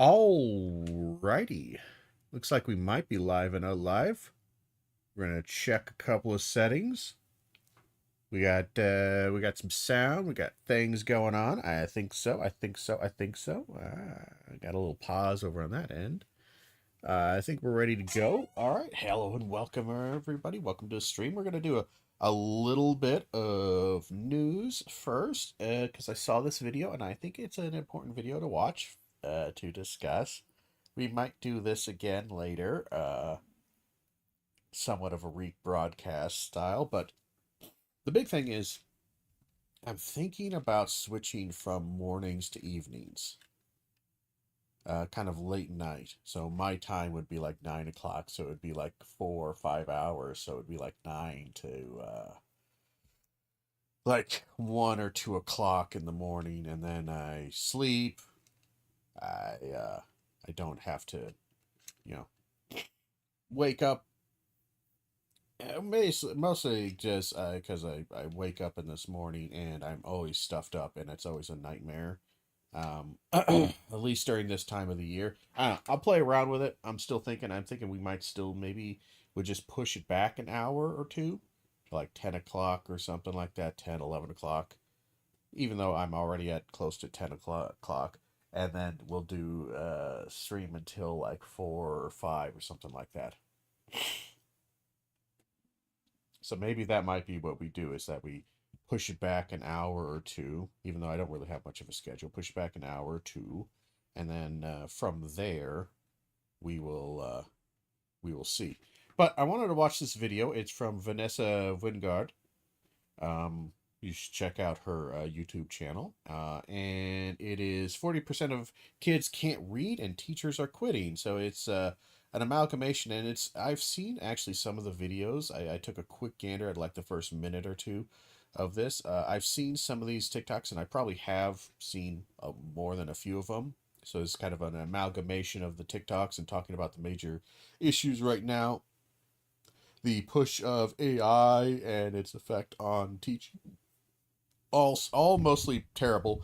Alrighty. Looks like we might be live and out live. We're gonna check a couple of settings. We got some sound. We got things going on. I think so. I think so. I think so. I got a little pause over on that end. I think we're ready to go. All right. Hello and welcome everybody. Welcome to the stream. We're gonna do a little bit of news first because I saw this video and I think it's an important video to watch to discuss. We might do this again later, somewhat of a rebroadcast style, but the big thing is I'm thinking about switching from mornings to evenings, kind of late night. So my time would be like 9 o'clock, so it would be like 4 or 5 hours, so it would be like 9 to like 1 or 2 o'clock in the morning, and then I sleep. I don't have to, you know, wake up. Mostly just because I wake up in this morning and I'm always stuffed up and it's always a nightmare. At least during this time of the year. I don't know, I'll play around with it. I'm thinking we might still maybe would just push it back an hour or two to like 10 o'clock or something like that, 10, 11 o'clock. Even though I'm already at close to 10 o'clock. And then we'll do stream until like 4 or 5 or something like that. So maybe that might be what we do is that we push it back an hour or two, even though I don't really have much of a schedule, push it back an hour or two, and then from there we will see. But I wanted to watch this video. It's from Vanessa Wingard. You should check out her YouTube channel. And it is 40% of kids can't read and teachers are quitting. So it's an amalgamation, and I've seen actually some of the videos. I took a quick gander at like the first minute or two of this. I've seen some of these TikToks, and I probably have seen more than a few of them. So it's kind of an amalgamation of the TikToks and talking about the major issues right now. The push of AI and its effect on teaching. All mostly terrible,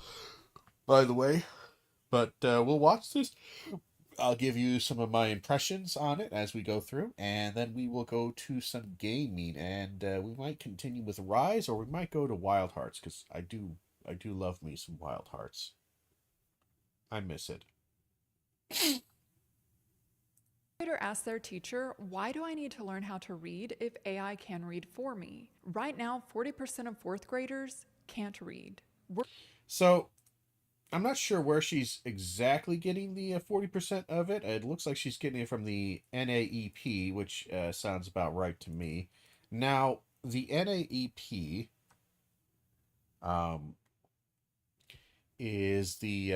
by the way. But we'll watch this. I'll give you some of my impressions on it as we go through, and then we will go to some gaming, and we might continue with Rise, or we might go to Wild Hearts because I do love me some Wild Hearts. I miss it. Grader asked their teacher, "Why do I need to learn how to read if AI can read for me?" Right now, 40% of fourth graders can't read. So I'm not sure where she's exactly getting the 40% of it. It looks like she's getting it from the NAEP, which sounds about right to me. Now, the NAEP um, is the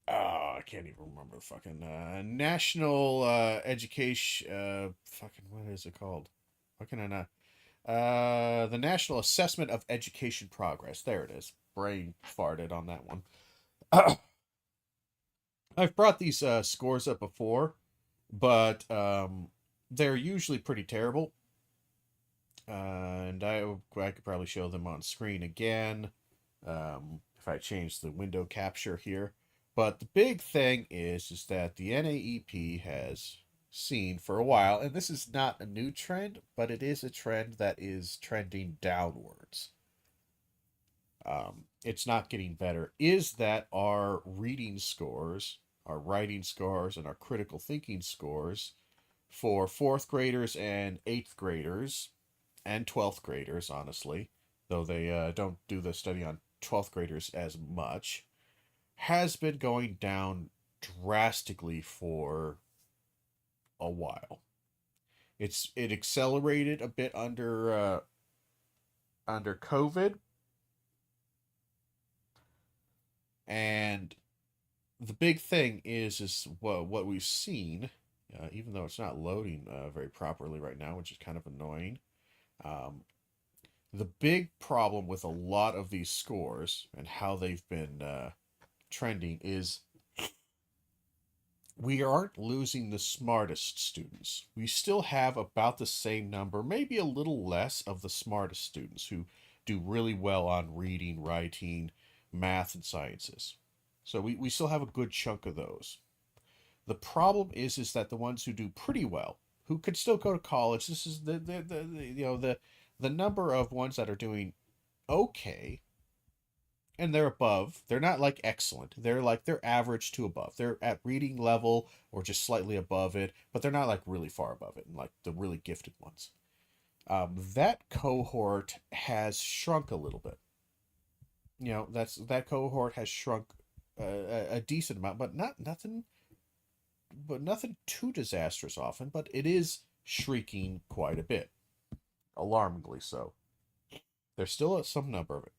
I can't even remember the fucking National Education. Fucking what is it called? Why can I not? The National Assessment of Education Progress. There it is. Brain farted on that one. I've brought these scores up before, but they're usually pretty terrible. And I could probably show them on screen again if I change the window capture here. But the big thing is that the NAEP has seen for a while, and this is not a new trend, but it is a trend that is trending downwards. It's not getting better, is that our reading scores, our writing scores, and our critical thinking scores for fourth graders and eighth graders and 12th graders, honestly, though they don't do the study on 12th graders as much, has been going down drastically for a while. It accelerated a bit under COVID, and the big thing is what we've seen, even though it's not loading very properly right now, which is kind of annoying. Um, the big problem with a lot of these scores and how they've been trending is we aren't losing the smartest students. We still have about the same number, maybe a little less of the smartest students who do really well on reading, writing, math, and sciences. So we still have a good chunk of those. The problem is that the ones who do pretty well, who could still go to college, this is the number of ones that are doing okay, and they're above. They're not like excellent. They're average to above. They're at reading level or just slightly above it, but they're not like really far above it, and like the really gifted ones. That cohort has shrunk a little bit. That cohort has shrunk a decent amount, but nothing too disastrous often. But it is shrinking quite a bit, alarmingly so. There's still some number of it.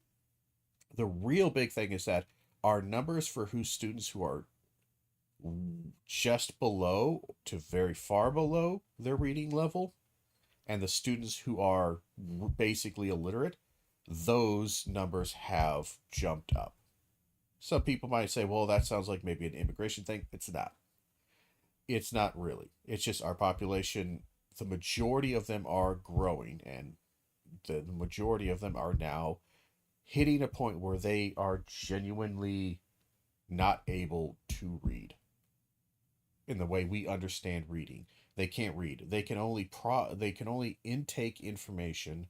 The real big thing is that our numbers for who students who are just below to very far below their reading level, and the students who are basically illiterate, those numbers have jumped up. Some people might say, well, that sounds like maybe an immigration thing. It's not. It's not really. It's just our population, the majority of them are growing, and the majority of them are now hitting a point where they are genuinely not able to read in the way we understand reading. They can't read. They can only intake information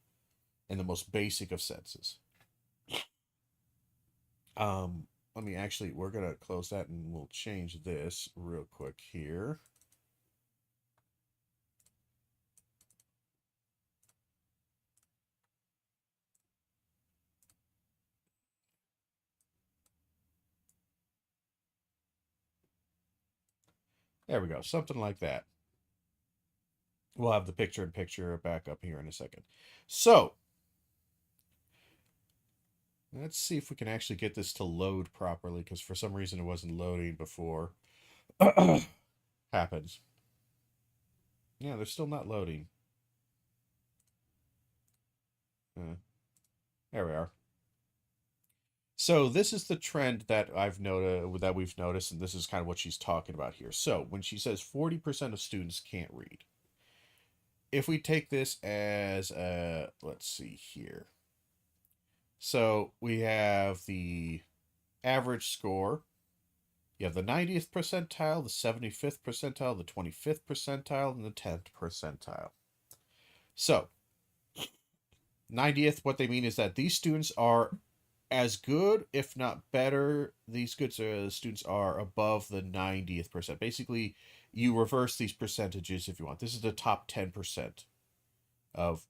in the most basic of senses. Let me actually, we're gonna close that and we'll change this real quick here. There we go, something like that. We'll have the picture-in-picture back up here in a second. So, let's see if we can actually get this to load properly, because for some reason it wasn't loading before. Happens. Yeah, they're still not loading. There we are. So this is the trend that we've noticed, and this is kind of what she's talking about here. So when she says 40% of students can't read, if we take this as let's see here. So we have the average score. You have the 90th percentile, the 75th percentile, the 25th percentile, and the 10th percentile. So 90th, what they mean is that these students are as good, if not better. These good students are above the 90th percent. Basically, you reverse these percentages if you want. This is the top 10% of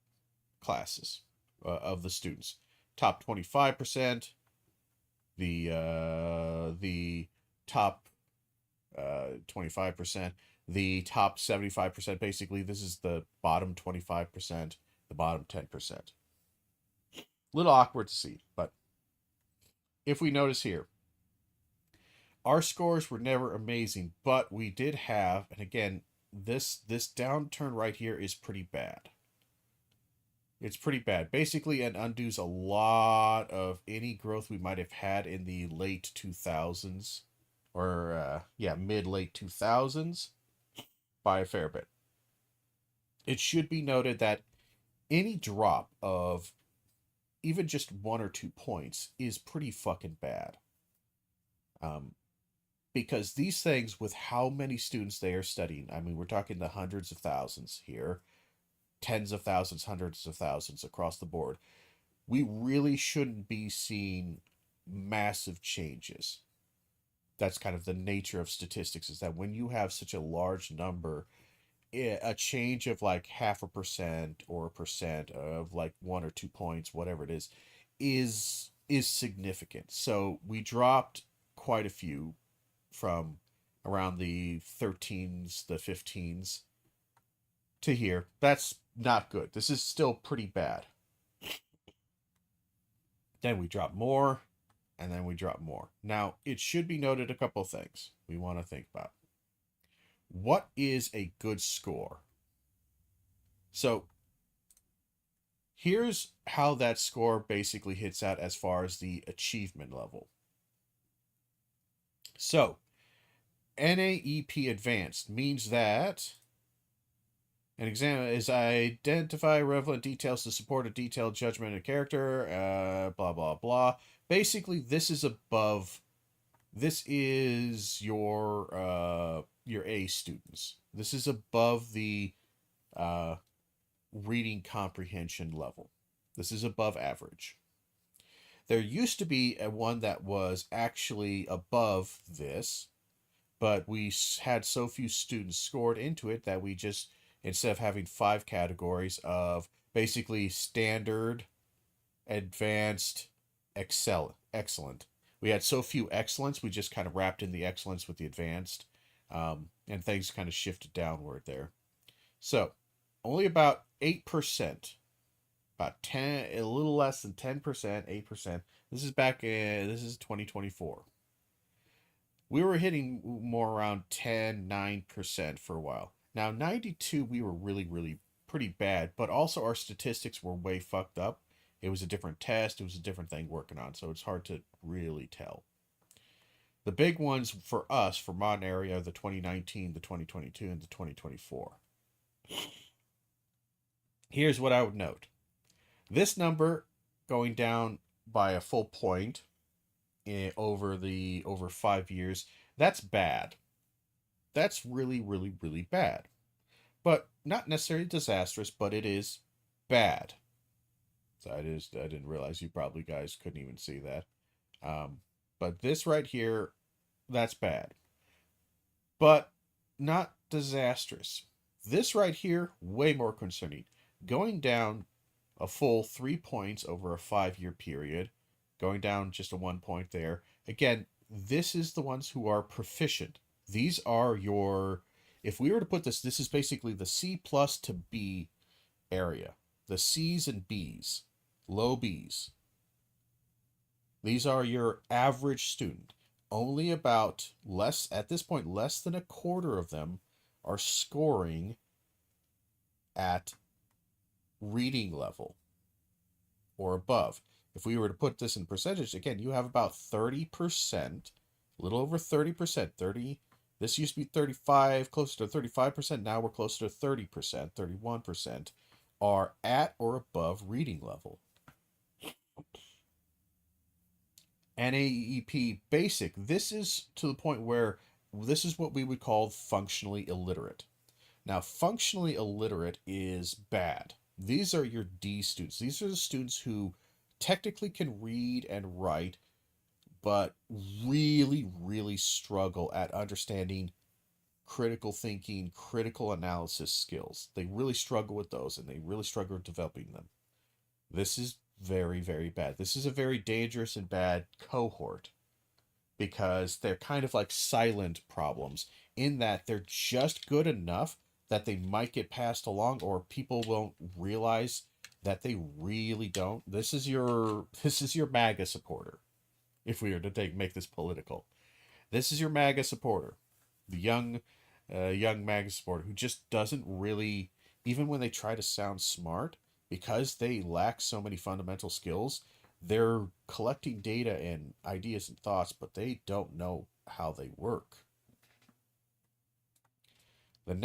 classes, of the students. Top 25%, the top 25%, the top 75%. Basically, this is the bottom 25%, the bottom 10%. A little awkward to see, but if we notice here, our scores were never amazing, but we did have, and again, this downturn right here is pretty bad. It's pretty bad. Basically, it undoes a lot of any growth we might have had in the late 2000s, or mid-late 2000s, by a fair bit. It should be noted that any drop of even just 1 or 2 points is pretty fucking bad. Because these things, with how many students they are studying, I mean, we're talking the hundreds of thousands here, tens of thousands, hundreds of thousands across the board. We really shouldn't be seeing massive changes. That's kind of the nature of statistics, is that when you have such a large number, a change of like 0.5% or 1% of like 1 or 2 points, whatever it is significant. So we dropped quite a few from around the 13s, the 15s to here. That's not good. This is still pretty bad. Then we drop more, and then we drop more. Now, it should be noted a couple of things we want to think about. What is a good score? So here's how that score basically hits out as far as the achievement level. So NAEP Advanced means that an exam is identify relevant details to support a detailed judgment of character, blah, blah, blah. Basically, this is above. This is your your A students. This is above the uh, reading comprehension level. This is above average. There used to be a one that was actually above this, but we had so few students scored into it that we just, instead of having 5 categories of basically standard, advanced, excellent. We had so few excellence, we just kind of wrapped in the excellence with the advanced, and things kind of shifted downward there. So, only about 8%, about 10, a little less than 10%, 8%. This is this is 2024. We were hitting more around 10, 9% for a while. Now, 92, we were really, really pretty bad, but also our statistics were way fucked up. It was a different test, it was a different thing working on, so it's hard to really tell. The big ones for us, for modern area, are the 2019, the 2022, and the 2024. Here's what I would note. This number going down by a full point over 5 years, that's bad. That's really, really, really bad. But not necessarily disastrous, but it is bad. So I didn't realize you probably guys couldn't even see that. But this right here, that's bad. But not disastrous. This right here, way more concerning. Going down a full 3 points over a 5-year period, going down just a 1 point there. Again, this is the ones who are proficient. These are your, if we were to put this is basically the C plus to B area. The C's and B's, low B's. These are your average student. Only about at this point, less than a quarter of them are scoring at reading level or above. If we were to put this in percentage, again, you have about 30%, a little over 30%, this used to be 35, closer to 35%, now we're closer to 30%, 31%, are at or above reading level. NAEP basic, this is to the point where this is what we would call functionally illiterate. Now, functionally illiterate is bad. These are your D students. These are the students who technically can read and write, but really, really struggle at understanding critical thinking, critical analysis skills. They really struggle with those, and they really struggle with developing them. This is very, very bad. This is a very dangerous and bad cohort because they're kind of like silent problems in that they're just good enough that they might get passed along, or people won't realize that they really don't. This is your MAGA supporter. If we were to make this political, this is your MAGA supporter, the young MAGA supporter who just doesn't really, even when they try to sound smart, because they lack so many fundamental skills, they're collecting data and ideas and thoughts, but they don't know how they work. But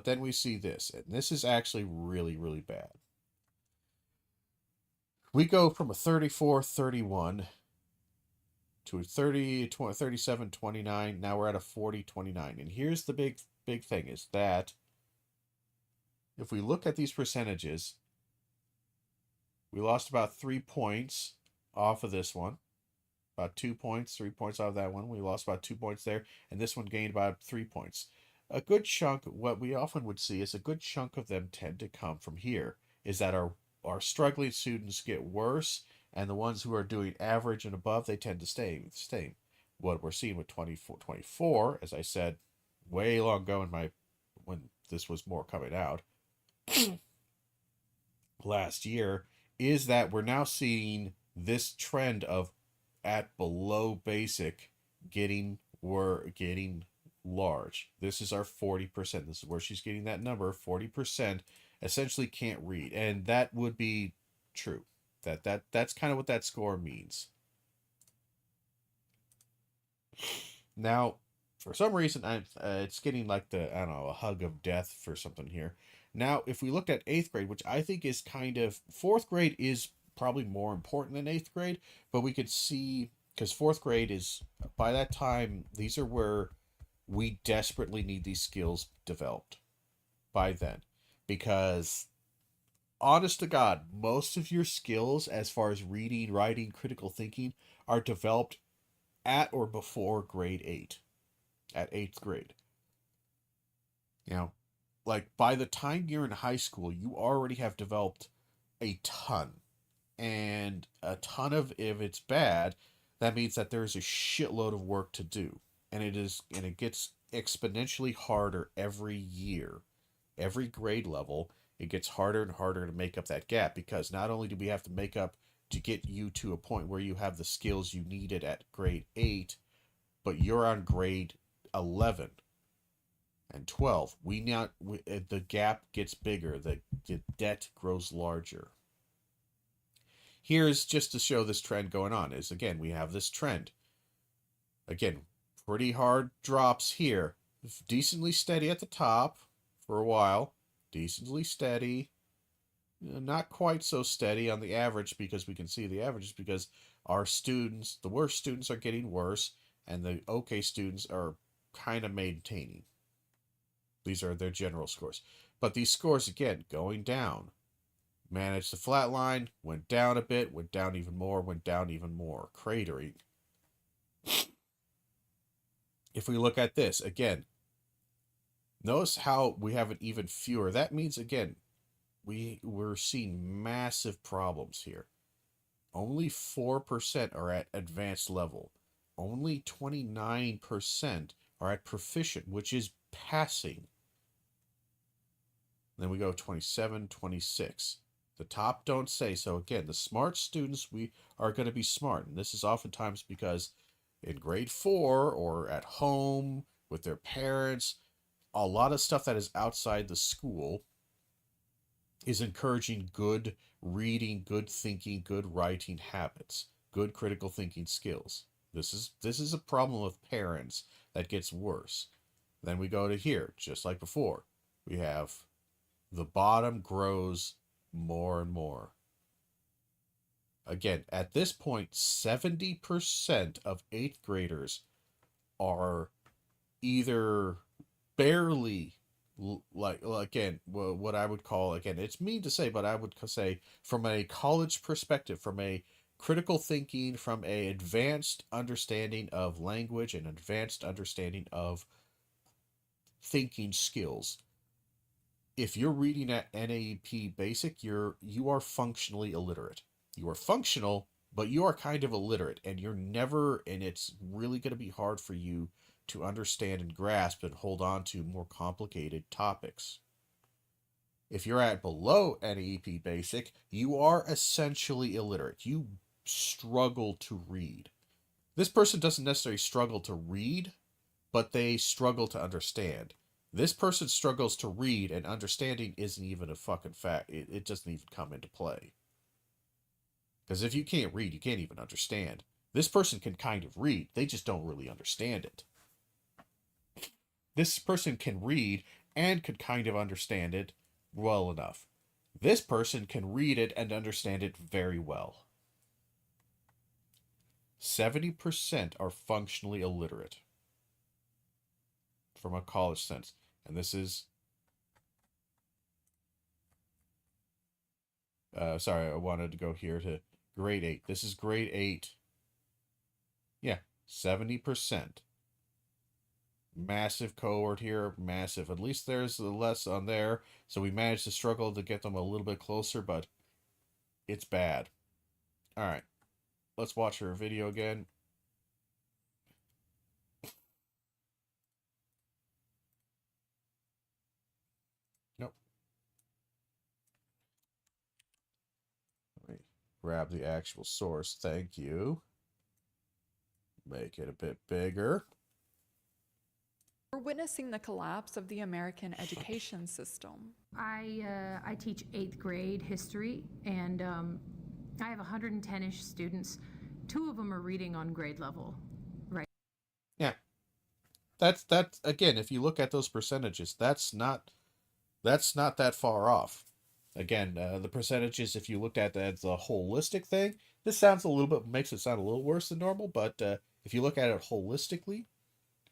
then we see this, and this is actually really, really bad. We go from a 34, 31 to a 30, 20, 37, 29. Now we're at a 40, 29. And here's the big thing is that if we look at these percentages, we lost about 3 points off of this one. About 2 points, 3 points out of that one. We lost about 2 points there. And this one gained about 3 points. A good chunk, what we often would see is a good chunk of them tend to come from here, is that our struggling students get worse, and the ones who are doing average and above, they tend to stay. What we're seeing with 24, as I said way long ago when this was more coming out last year, is that we're now seeing this trend of at below basic getting large. This is our 40%. This is where she's getting that number. 40% essentially can't read, and that would be true. That's kind of what that score means. Now, for some reason, it's getting like a hug of death for something here. Now, if we looked at 8th grade, which I think is kind of, 4th grade is probably more important than 8th grade, but we could see, because 4th grade is, by that time, these are where We desperately need these skills developed by then, because honest to God, most of your skills as far as reading, writing, critical thinking are developed at or before grade 8, at 8th grade. You know, like by the time you're in high school, you already have developed a ton. And a ton of, if it's bad, that means that there's a shitload of work to do. And it gets exponentially harder every year. Every grade level, it gets harder and harder to make up that gap, because not only do we have to make up to get you to a point where you have the skills you needed at grade 8, but you're on grade 11 and 12. The gap gets bigger, the debt grows larger. Here's just to show this trend going on, is again, we have this trend. Again, pretty hard drops here. Decently steady at the top for a while. Decently steady. Not quite so steady on the average, because we can see the averages, because our students, the worst students, are getting worse, and the okay students are kind of maintaining. These are their general scores. But these scores, again, going down. Managed to flatline, went down a bit, went down even more, went down even more. Cratering. If we look at this, again, notice how we have an even fewer. That means, again, we're seeing massive problems here. Only 4% are at advanced level. Only 29% are at proficient, which is passing. Then we go 27, 26. The top don't say. So again, the smart students, we are going to be smart. And this is oftentimes because in grade 4 or at home with their parents, a lot of stuff that is outside the school is encouraging good reading, good thinking, good writing habits, good critical thinking skills. This is a problem with parents that gets worse. Then we go to here, just like before. We have the bottom grows more and more. Again, at this point, 70% of 8th graders are either barely, like again, what I would call, again, it's mean to say, but I would say from a college perspective, from a critical thinking, from a advanced understanding of language and advanced understanding of thinking skills. If you're reading at NAEP Basic, you are functionally illiterate. You are functional, but you are kind of illiterate, and it's really going to be hard for you to understand and grasp and hold on to more complicated topics. If you're at below NAEP Basic, you are essentially illiterate. You struggle to read. This person doesn't necessarily struggle to read, but they struggle to understand. This person struggles to read, and understanding isn't even a fucking fact. It doesn't even come into play. Because if you can't read, you can't even understand. This person can kind of read. They just don't really understand it. This person can read and could kind of understand it well enough. This person can read it and understand it very well. 70% are functionally illiterate from a college sense. And this is... sorry, I wanted to go here to grade 8. This is grade 8. Yeah, 70%. Massive cohort here, massive. At least there's less on there, so we managed to struggle to get them a little bit closer, but it's bad. Alright, let's watch her video again. Nope. Let me grab the actual source. Thank you. Make it a bit bigger. We're witnessing the collapse of the American education system. I teach 8th grade history, and I have 110-ish students. 2 of them are reading on grade level, right? Yeah. That's again, if you look at those percentages, that's not that far off. Again, the percentages, if you looked at that as a holistic thing, this sounds makes it sound a little worse than normal, but if you look at it holistically,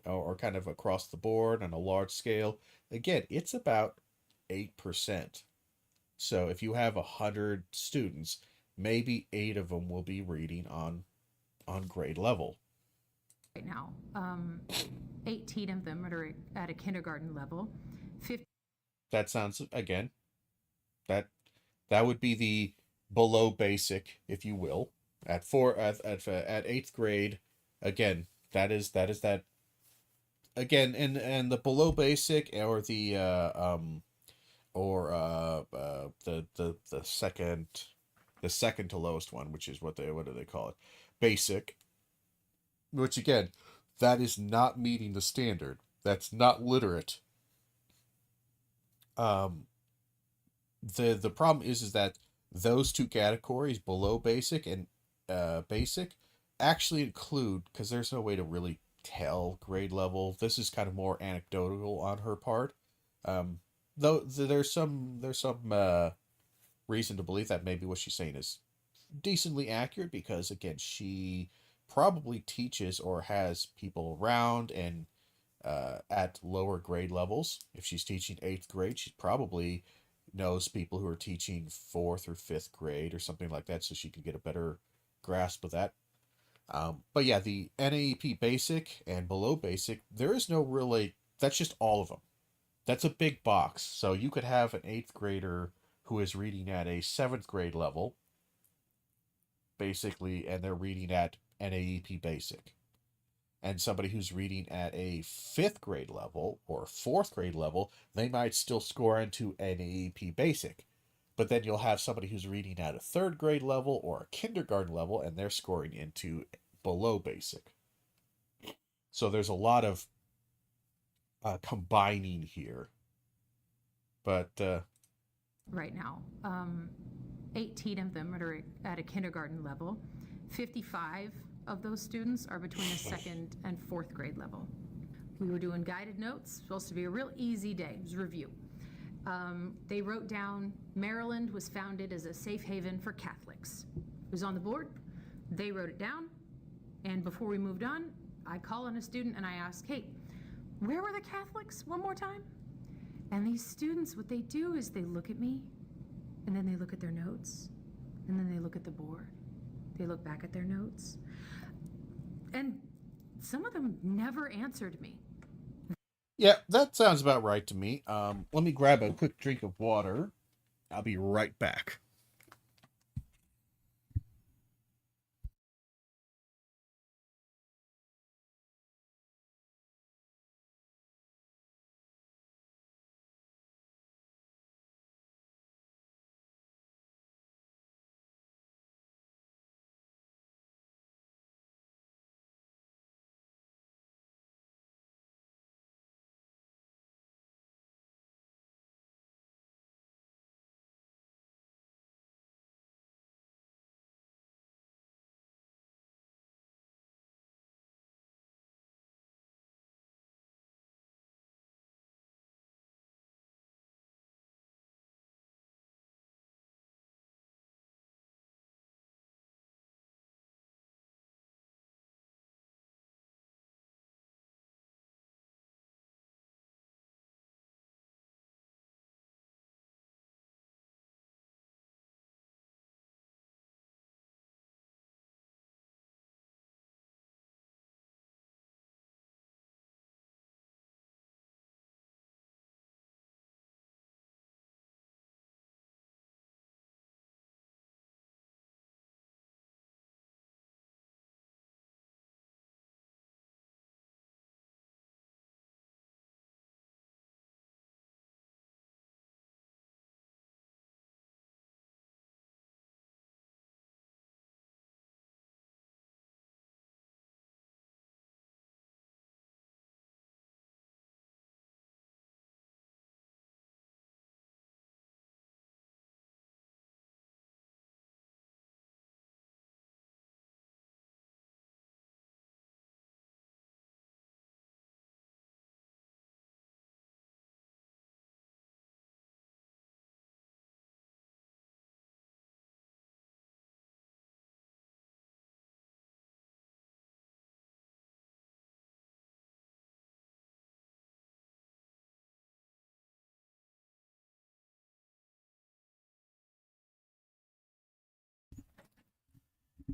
or kind of across the board on a large scale, again, it's about 8%. So if you have 100 students, maybe 8 of them will be reading on grade level. right now. 18 of them are at a kindergarten level. 50 That sounds, again, that that would be the below basic, if you will. At 8th grade, again, that again, and the below basic or the second to lowest one, which is what do they call it? Basic, which again, that is not meeting the standard. That's not literate. Um, the problem is that those two categories, below basic and basic, actually include, because there's no way to really tell grade level. This is kind of more anecdotal on her part. Though there's some reason to believe that maybe what she's saying is decently accurate, because again, she probably teaches or has people around and at lower grade levels. If she's teaching 8th grade, she probably knows people who are teaching 4th or 5th grade or something like that, so she can get a better grasp of that. But yeah, the NAEP basic and below basic, there is no really, that's just all of them. That's a big box. So you could have an 8th grader who is reading at a 7th grade level, basically, and they're reading at NAEP basic. And somebody who's reading at a 5th grade level or 4th grade level, they might still score into NAEP basic. But then you'll have somebody who's reading at a 3rd grade level or a kindergarten level, and they're scoring into below basic. So there's a lot of combining here. But right now. 18 of them are at a kindergarten level. 55 of those students are between a 2nd and 4th grade level. We were doing guided notes, supposed to be a real easy day. It was review. They wrote down Maryland was founded as a safe haven for Catholics. It was on the board. They wrote it down. And before we moved on, I call on a student and I ask, hey, where were the Catholics one more time? And these students, what they do is they look at me, and then they look at their notes, and then they look at the board. They look back at their notes. And some of them never answered me. yeah, that sounds about right to me. Let me grab a quick drink of water. I'll be right back.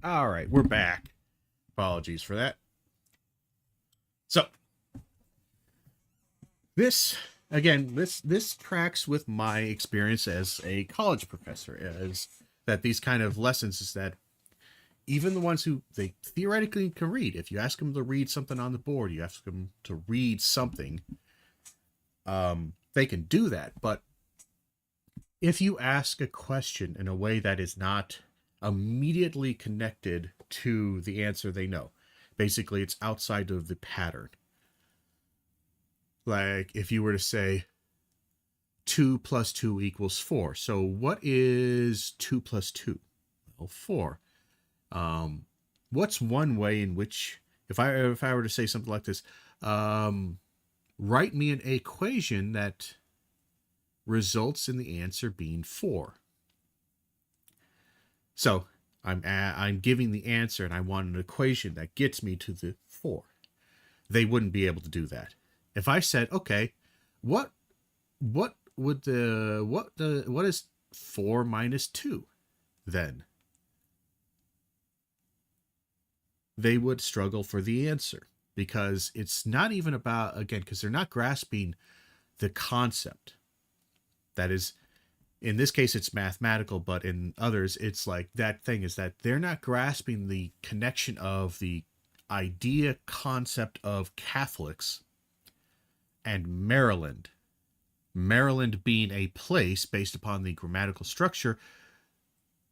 All right, we're back. Apologies for that. So, this tracks with my experience as a college professor, is that these kind of lessons is that even the ones who they theoretically can read, if you ask them to read something on the board, you ask them to read something, they can do that. But if you ask a question in a way that is not immediately connected to the answer they know, basically it's outside of the pattern. Like if you were to say 2 plus 2 equals 4. So what is 2 plus 2? Well, 4. What's one way in which, if I were to say something like this, write me an equation that results in the answer being 4. So I'm giving the answer and I want an equation that gets me to the 4. They wouldn't be able to do that. If I said, okay, what is 4 minus 2 then? They would struggle for the answer, because it's not even about, again, because they're not grasping the concept. That is, in this case, it's mathematical, but in others, it's like that thing is that they're not grasping the connection of the idea concept of Catholics and Maryland. Maryland being a place based upon the grammatical structure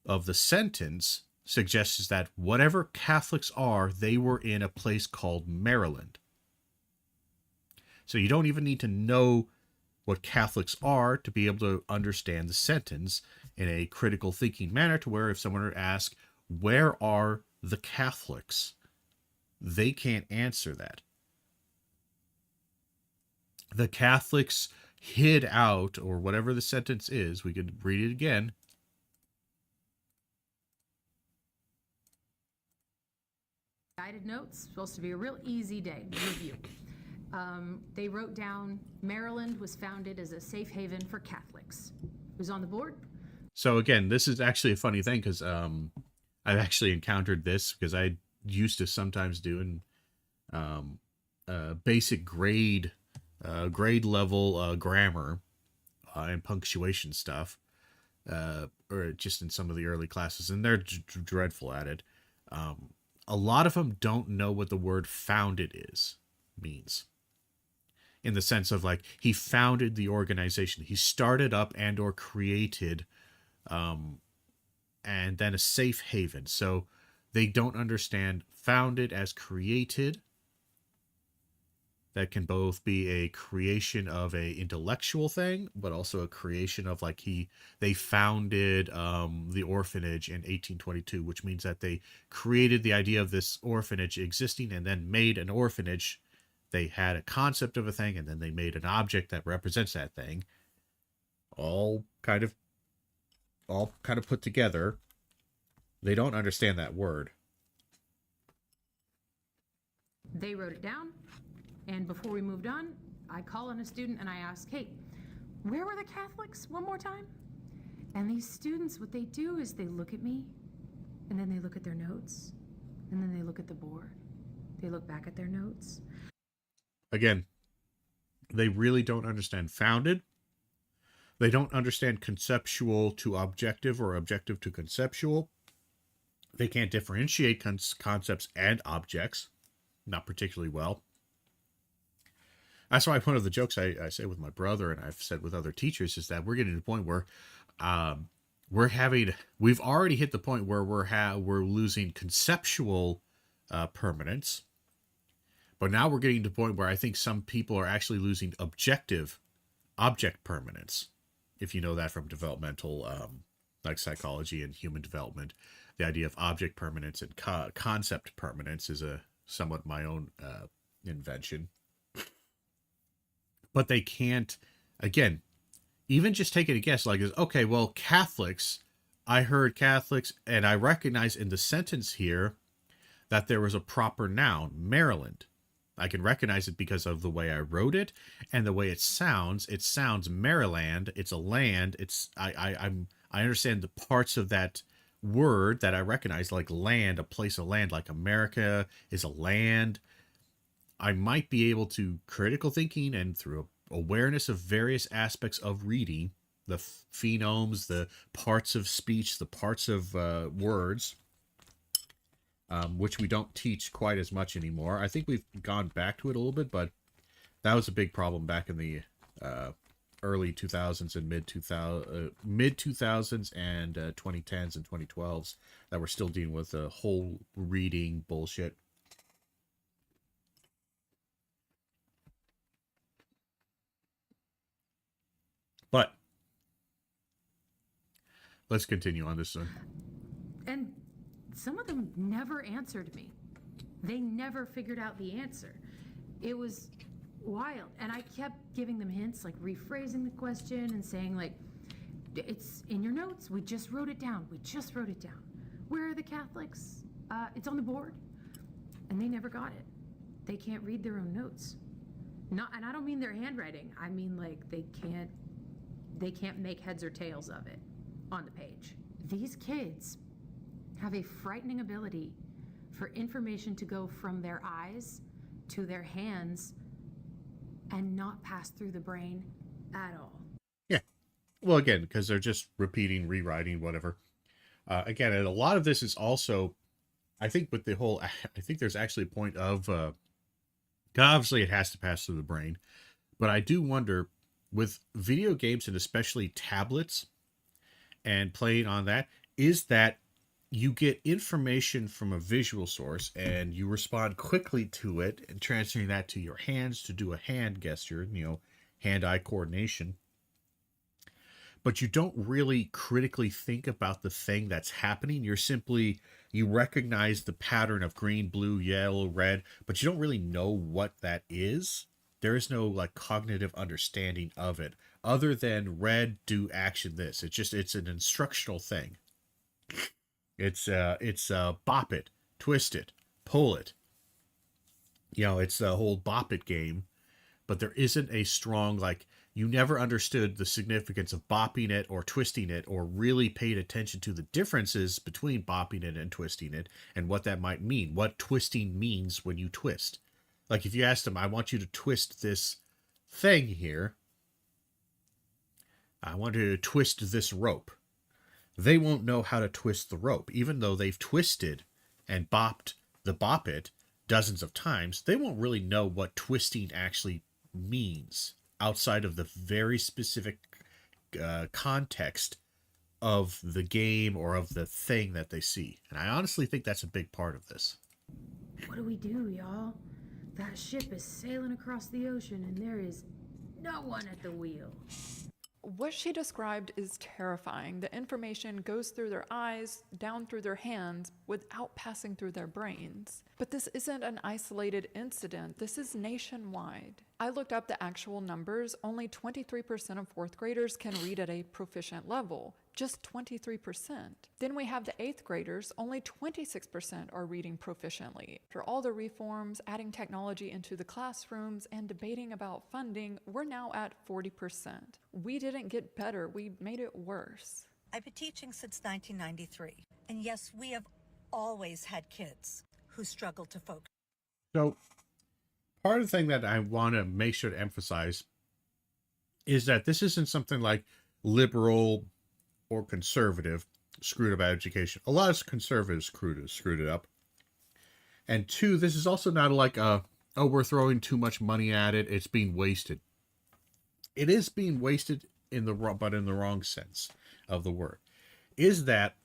of the sentence suggests that whatever Catholics are, they were in a place called Maryland. So you don't even need to know what Catholics are to be able to understand the sentence in a critical thinking manner, to where if someone were to ask, where are the Catholics? They can't answer that. The Catholics hid out, or whatever the sentence is, we could read it again. Guided notes, supposed to be a real easy day review. They wrote down Maryland was founded as a safe haven for Catholics. Who's on the board? So again, this is actually a funny thing, because I've actually encountered this, because I used to sometimes do in basic grade level grammar and punctuation stuff, or just in some of the early classes, and they're dreadful at it. A lot of them don't know what the word founded means. In the sense of, like, he founded the organization. He started up and or created, and then a safe haven. So they don't understand founded as created. That can both be a creation of a intellectual thing, but also a creation of, like, they founded the orphanage in 1822, which means that they created the idea of this orphanage existing and then made an orphanage. They had a concept of a thing, and then they made an object that represents that thing. All kind of put together. They don't understand that word. They wrote it down. And before we moved on, I call on a student and I ask, hey, where were the Catholics one more time? And these students, what they do is they look at me, and then they look at their notes, and then they look at the board. They look back at their notes. Again, they really don't understand founded. They don't understand conceptual to objective or objective to conceptual. They can't differentiate concepts and objects, not particularly well. That's why one of the jokes I say with my brother, and I've said with other teachers, is that we're getting to the point where we've already hit the point where we're losing conceptual permanence, but now we're getting to the point where I think some people are actually losing object permanence. If you know that from developmental, like psychology and human development, the idea of object permanence and concept permanence is a somewhat my own invention. But they can't, again, even just taking a guess, like, okay, well, Catholics, I heard Catholics, and I recognize in the sentence here that there was a proper noun, Maryland. I can recognize it because of the way I wrote it and the way it sounds. It sounds Maryland. It's a land. I understand the parts of that word that I recognize, like land, a place of land, like America is a land, I might be able to critical thinking and through awareness of various aspects of reading, the phonemes, the parts of speech, the parts of words, which we don't teach quite as much anymore. I think we've gone back to it a little bit, but that was a big problem back in the early 2000s and mid 2000s and 2010s and 2012s that we're still dealing with the whole reading bullshit. But let's continue on this one. And some of them never answered me. They never figured out the answer. It was wild. And I kept giving them hints, like rephrasing the question and saying, like, it's in your notes. We just wrote it down. We just wrote it down. Where are the Catholics? It's on the board. And they never got it. They can't read their own notes. And I don't mean their handwriting. I mean, like, they can't make heads or tails of it on the page. These kids have a frightening ability for information to go from their eyes to their hands and not pass through the brain at all. Yeah. Well, again, because they're just repeating, rewriting, whatever. Again, and a lot of this is also, I think with the whole, I think there's actually a point of, obviously it has to pass through the brain, but I do wonder with video games and especially tablets and playing on that, is that you get information from a visual source and you respond quickly to it and transferring that to your hands to do a hand gesture, hand-eye coordination. But you don't really critically think about the thing that's happening. You recognize the pattern of green, blue, yellow, red, but you don't really know what that is. There is no like cognitive understanding of it other than red, do action this. It's an instructional thing. It's bop it, twist it, pull it. It's the whole bop it game, but there isn't a strong, like, you never understood the significance of bopping it or twisting it or really paid attention to the differences between bopping it and twisting it and what that might mean, what twisting means when you twist. Like if you asked them, I want you to twist this thing here. I want you to twist this rope. They won't know how to twist the rope. Even though they've twisted and bopped the bop it dozens of times, they won't really know what twisting actually means outside of the very specific context of the game or of the thing that they see. And I honestly think that's a big part of this. What do we do, y'all? That ship is sailing across the ocean and there is no one at the wheel. What she described is terrifying. The information goes through their eyes, down through their hands, without passing through their brains. But this isn't an isolated incident. This is nationwide. I looked up the actual numbers. Only 23% of fourth graders can read at a proficient level. Just 23%. Then we have the 8th graders, only 26% are reading proficiently. After all the reforms, adding technology into the classrooms, and debating about funding, we're now at 40%. We didn't get better, we made it worse. I've been teaching since 1993, and yes, we have always had kids who struggle to focus. So, part of the thing that I want to make sure to emphasize is that this isn't something like liberal or conservative screwed up education. A lot of conservatives screwed it up. And two, this is also not like we're throwing too much money at it, it's being wasted. It is being wasted but in the wrong sense of the word. Is that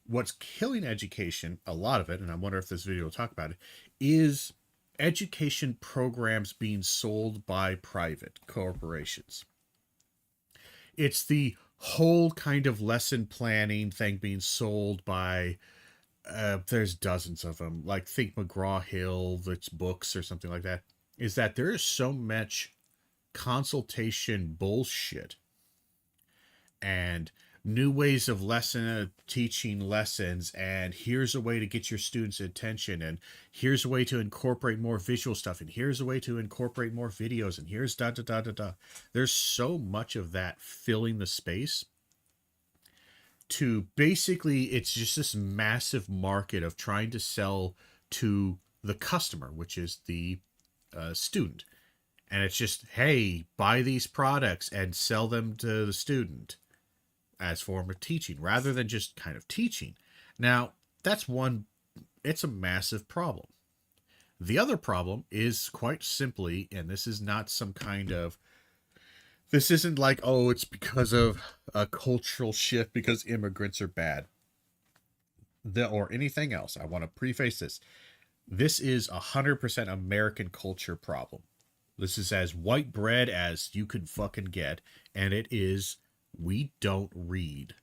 what's killing education, a lot of it, and I wonder if this video will talk about it, is education programs being sold by private corporations. It's the whole kind of lesson planning thing being sold by, there's dozens of them, like think McGraw-Hill, that's books or something like that, is that there is so much consultation bullshit and new ways of teaching lessons, and here's a way to get your students' attention, and here's a way to incorporate more visual stuff, and here's a way to incorporate more videos, and here's da da da da da. There's so much of that filling the space to basically, it's just this massive market of trying to sell to the customer, which is the student. And it's just, hey, buy these products and sell them to the student as form of teaching, rather than just kind of teaching. Now, that's one, it's a massive problem. The other problem is quite simply, and this is not some kind of, this isn't like, oh, it's because of a cultural shift because immigrants are bad, or anything else. I want to preface this. This is 100% American culture problem. This is as white bread as you could fucking get, and it is, we don't read.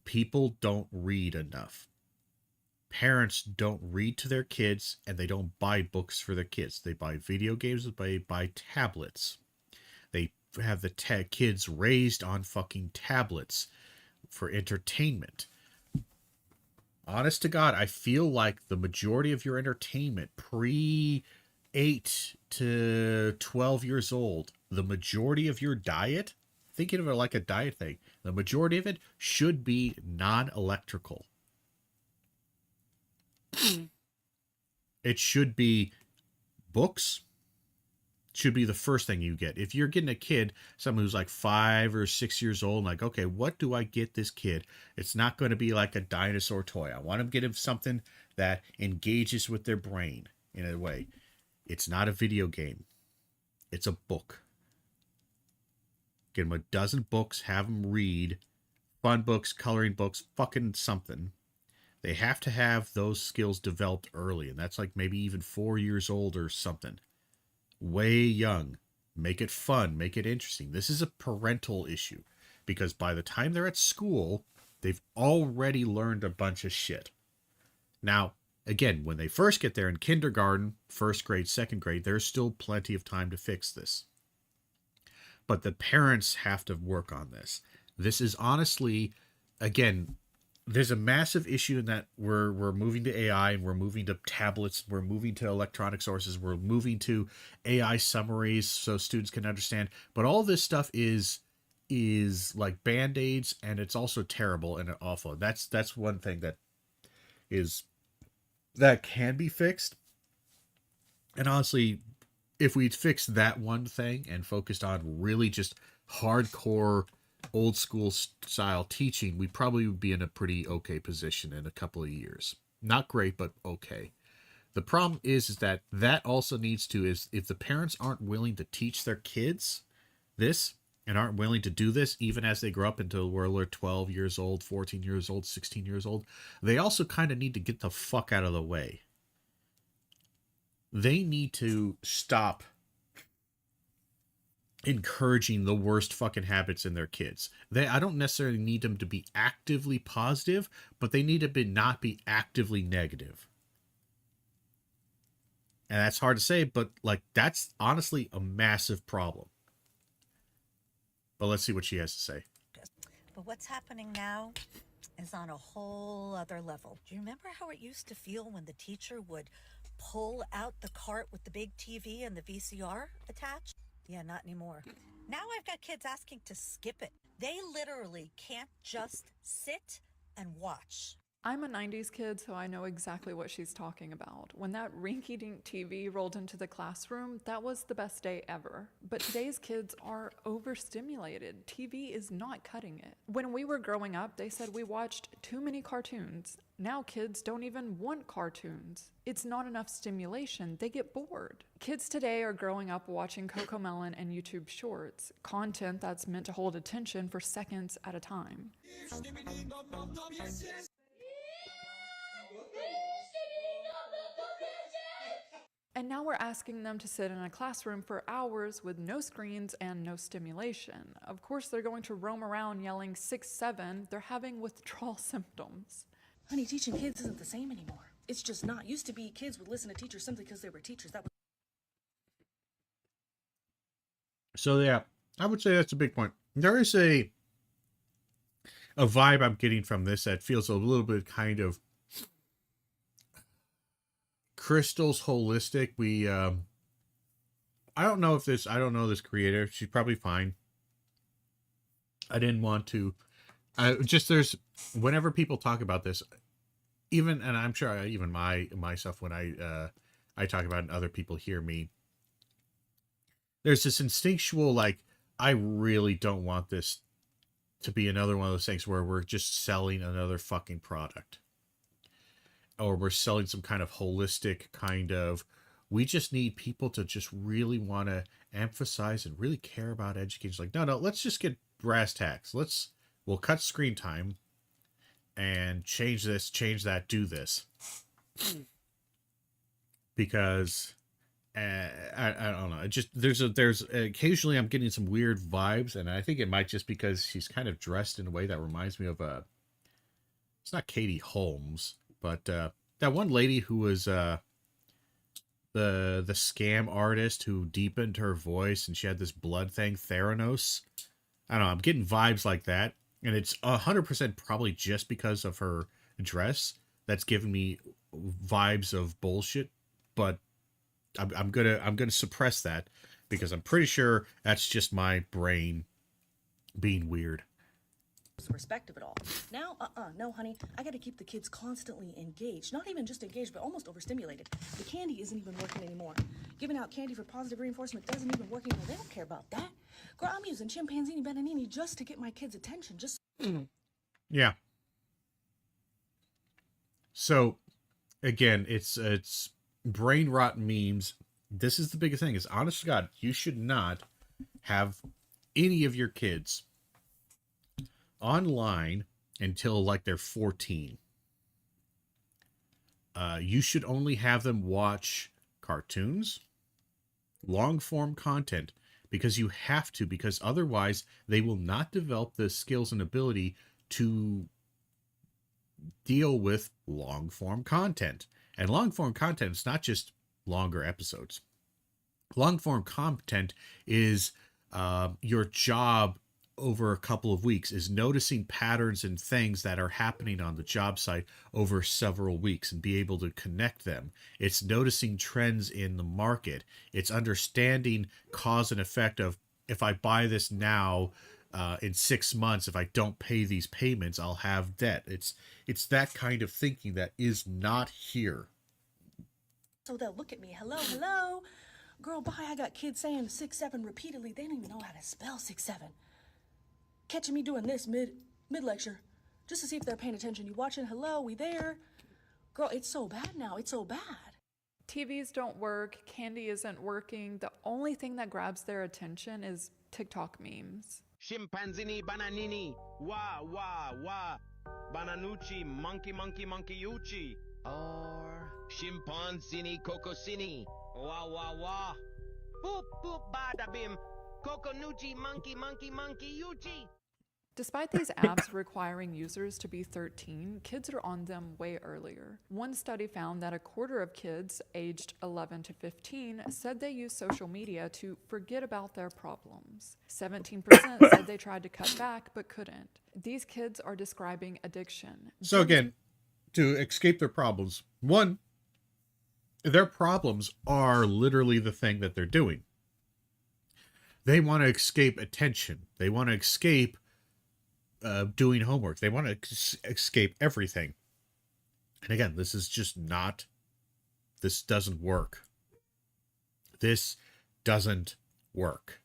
People don't read enough. Parents don't read to their kids, and they don't buy books for their kids. They buy video games, they buy tablets. They have the kids raised on fucking tablets for entertainment. Honest to God, I feel like the majority of your entertainment pre 8 to 12 years old, the majority of your diet, thinking of it like a diet thing, the majority of it should be non-electrical. It should be books, should be the first thing you get. If you're getting a kid, someone who's like 5 or 6 years old, like, okay, what do I get this kid? It's not going to be like a dinosaur toy. I want to get him something that engages with their brain in a way. It's not a video game. It's a book. Get them a dozen books, have them read, fun books, coloring books, fucking something. They have to have those skills developed early, and that's like maybe even 4 years old or something. Way young. Make it fun, make it interesting. This is a parental issue, because by the time they're at school, they've already learned a bunch of shit. Now, again, when they first get there in kindergarten, first grade, second grade, there's still plenty of time to fix this. But the parents have to work on this. This is honestly, again, there's a massive issue in that we're moving to AI, and we're moving to tablets, we're moving to electronic sources, we're moving to AI summaries so students can understand. But all this stuff is like band-aids, and it's also terrible and awful. That's one thing that can be fixed. And honestly, if we'd fixed that one thing and focused on really just hardcore old school style teaching, we probably would be in a pretty okay position in a couple of years. Not great, but okay. The problem is that also needs to, is if the parents aren't willing to teach their kids this and aren't willing to do this even as they grow up into where they're 12 years old, 14 years old, 16 years old, they also kind of need to get the fuck out of the way. They need to stop encouraging the worst fucking habits in their kids. I don't necessarily need them to be actively positive, but they need to not be actively negative. And that's hard to say, but like, that's honestly a massive problem. But let's see what she has to say. But what's happening now is on a whole other level. Do you remember how it used to feel when the teacher would pull out the cart with the big TV and the VCR attached? Yeah, not anymore. Now I've got kids asking to skip it. They literally can't just sit and watch. I'm a 90s kid, so I know exactly what she's talking about. When that rinky-dink TV rolled into the classroom, that was the best day ever. But today's kids are overstimulated. TV is not cutting it. When we were growing up, they said we watched too many cartoons. Now kids don't even want cartoons. It's not enough stimulation. They get bored. Kids today are growing up watching Cocomelon and YouTube Shorts, content that's meant to hold attention for seconds at a time. And now we're asking them to sit in a classroom for hours with no screens and no stimulation. Of course, they're going to roam around yelling 6, 7. They're having withdrawal symptoms. Honey, teaching kids isn't the same anymore. It's just not. Used to be kids would listen to teachers simply because they were teachers. That was. So yeah, I would say that's a big point. There is a vibe I'm getting from this that feels a little bit kind of Crystal's holistic. I don't know this creator. She's probably fine. I didn't want to. There's whenever people talk about this, even, and I'm sure even myself when I talk about it and other people hear me, there's this instinctual like, I really don't want this to be another one of those things where we're just selling another fucking product, or we're selling some kind of holistic kind of, we just need people to just really want to emphasize and really care about education. Like, no, let's just get brass tacks. We'll cut screen time and change this, change that, do this. Because I don't know. It just, there's occasionally I'm getting some weird vibes, and I think it might just because she's kind of dressed in a way that reminds me of it's not Katie Holmes, but that one lady who was the scam artist who deepened her voice and she had this blood thing, Theranos. I don't know. I'm getting vibes like that, and it's 100% probably just because of her dress that's giving me vibes of bullshit. But I'm gonna suppress that because I'm pretty sure that's just my brain being weird. Perspective at all. Now, no, honey. I got to keep the kids constantly engaged. Not even just engaged, but almost overstimulated. The candy isn't even working anymore. Giving out candy for positive reinforcement doesn't even work anymore. They don't care about that. Girl, I'm using chimpanzini bananini just to get my kids' attention. Just Yeah. So, again, it's brain rot memes. This is the biggest thing. Is honest to God, you should not have any of your kids online until like they're 14. You should only have them watch cartoons, long form content, because you have to, because otherwise they will not develop the skills and ability to deal with long form content. And long form content is not just longer episodes. Long form content is your job over a couple of weeks, is noticing patterns and things that are happening on the job site over several weeks and be able to connect them. It's noticing trends in the market. It's understanding cause and effect of, if I buy this now, in 6 months, if I don't pay these payments, I'll have debt. It's that kind of thinking that is not here. so they'll look at me. Hello. Girl, bye. I got kids saying 6-7 repeatedly. They don't even know how to spell 6-7. Catching me doing this mid lecture, just to see if they're paying attention. You watching? Hello, we there? Girl, it's so bad now. It's so bad. TVs don't work, candy isn't working. The only thing that grabs their attention is TikTok memes. Chimpanzini bananini, wah wah wah, bananucci monkey monkey monkey uchi, or chimpanzini cocosini, wah wah wah, boop boop bada bim, coconucci monkey monkey monkey uchi. Despite these apps requiring users to be 13, kids are on them way earlier. One study found that a quarter of kids aged 11 to 15 said they use social media to forget about their problems. 17% said they tried to cut back but couldn't. These kids are describing addiction. So again, to escape their problems, one, their problems are literally the thing that they're doing. They want to escape attention. They want to escape doing homework. They want to escape everything. And again, this doesn't work. This doesn't work.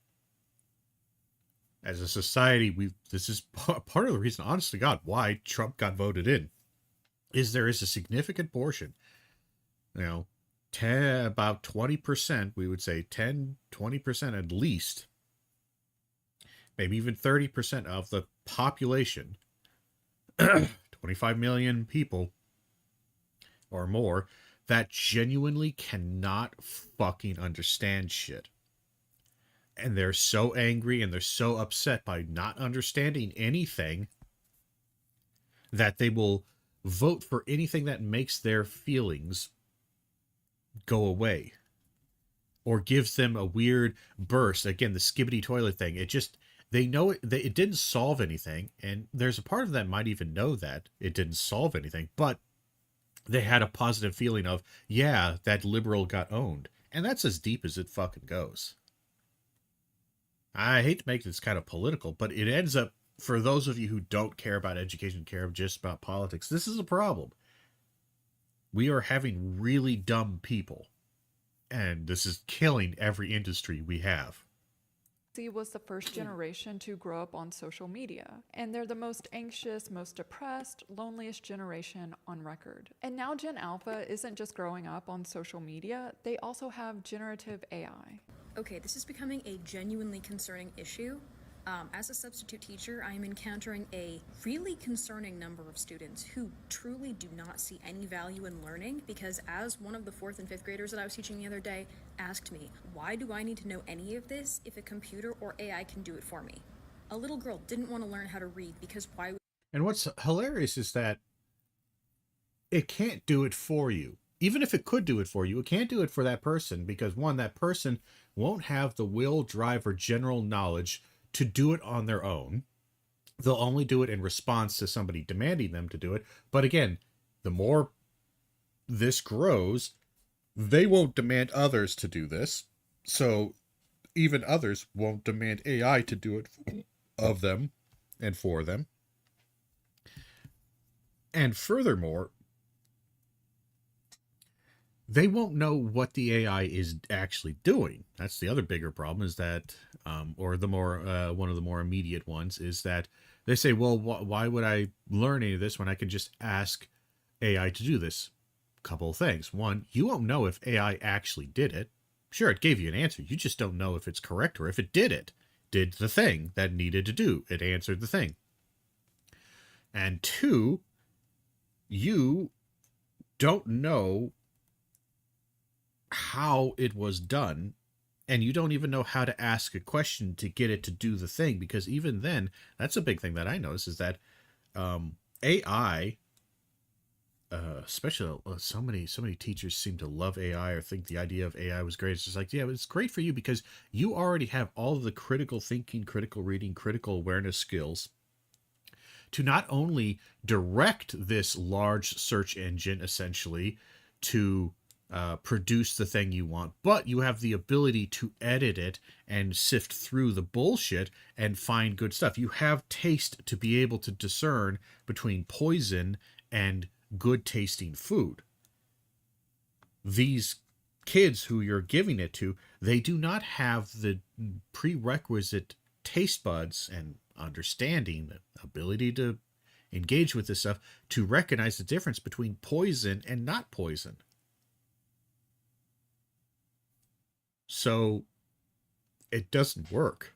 As a society, this is part of the reason, honest to God, why Trump got voted in, is there is a significant portion, about 20%, we would say 20% at least, maybe even 30% of the population, 25 million people or more, that genuinely cannot fucking understand shit. And they're so angry and they're so upset by not understanding anything that they will vote for anything that makes their feelings go away or gives them a weird burst. Again, the skibbity toilet thing, they know it didn't solve anything, and there's a part of that might even know that it didn't solve anything, but they had a positive feeling of, yeah, that liberal got owned. And that's as deep as it fucking goes. I hate to make this kind of political, but it ends up for those of you who don't care about education, care just about politics, this is a problem. We are having really dumb people, and this is killing every industry we have. Z was the first generation to grow up on social media, and they're the most anxious, most depressed, loneliest generation on record. And now Gen Alpha isn't just growing up on social media, they also have generative AI. Okay, this is becoming a genuinely concerning issue. As a substitute teacher, I am encountering a really concerning number of students who truly do not see any value in learning because, as one of the 4th and 5th graders that I was teaching the other day asked me, why do I need to know any of this if a computer or AI can do it for me? A little girl didn't want to learn how to read because why? And what's hilarious is that it can't do it for you. Even if it could do it for you, it can't do it for that person because, one, that person won't have the will, drive, or general knowledge to do it on their own. They'll only do it in response to somebody demanding them to do it. But again, the more this grows, they won't demand others to do this. So even others won't demand AI to do it of them and for them. And furthermore, they won't know what the AI is actually doing. That's the other bigger problem is that, or the more, one of the more immediate ones is that they say, well, why would I learn any of this when I can just ask AI to do this? Couple of things. One, you won't know if AI actually did it. Sure, it gave you an answer. You just don't know if it's correct or if it did it. Did the thing that needed to do. It answered the thing. And two, you don't know how it was done, and you don't even know how to ask a question to get it to do the thing, because even then, that's a big thing that I notice is that AI, especially so many teachers seem to love AI or think the idea of AI was great. It's just like, yeah, it's great for you because you already have all of the critical thinking, critical reading, critical awareness skills to not only direct this large search engine essentially to produce the thing you want, but you have the ability to edit it and sift through the bullshit and find good stuff. You have taste to be able to discern between poison and good tasting food. These kids who you're giving it to, they do not have the prerequisite taste buds and understanding, the ability to engage with this stuff, to recognize the difference between poison and not poison. So it doesn't work.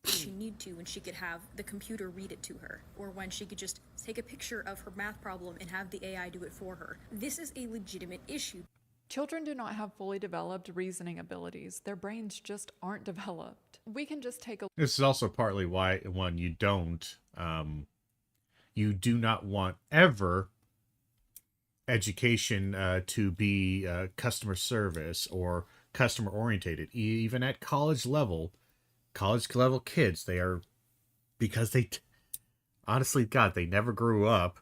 She need to when she could have the computer read it to her, or when she could just take a picture of her math problem and have the AI do it for her. This is a legitimate issue. Children do not have fully developed reasoning abilities. Their brains just aren't developed. We can just take a This is also partly why, one, you do not want ever education to be customer service or customer orientated. Even at college level kids, they are, because they honestly, God, they never grew up.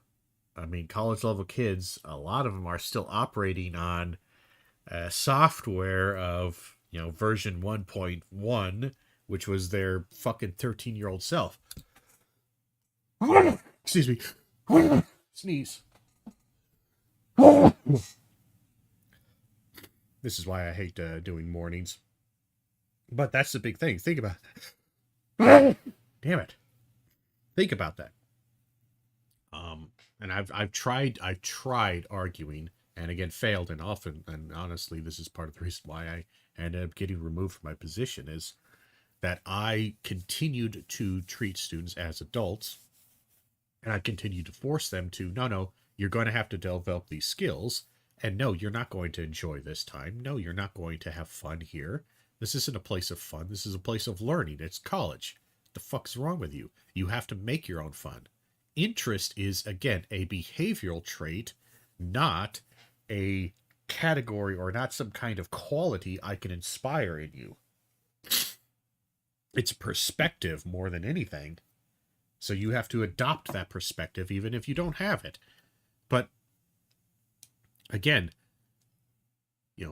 I mean, college level kids, a lot of them are still operating on software of, version 1.1, which was their fucking 13-year-old self. Excuse me. Sneeze. This is why I hate doing mornings. But that's the big thing. Think about that. Damn it. Think about that. And I've tried arguing, and again failed, and often, and honestly, this is part of the reason why I ended up getting removed from my position, is that I continued to treat students as adults, and I continued to force them to, no, you're going to have to develop these skills. And no, you're not going to enjoy this time. No, you're not going to have fun here. This isn't a place of fun. This is a place of learning. It's college. What the fuck's wrong with you? You have to make your own fun. Interest is, again, a behavioral trait, not a category or not some kind of quality I can inspire in you. It's perspective more than anything. So you have to adopt that perspective even if you don't have it. But again,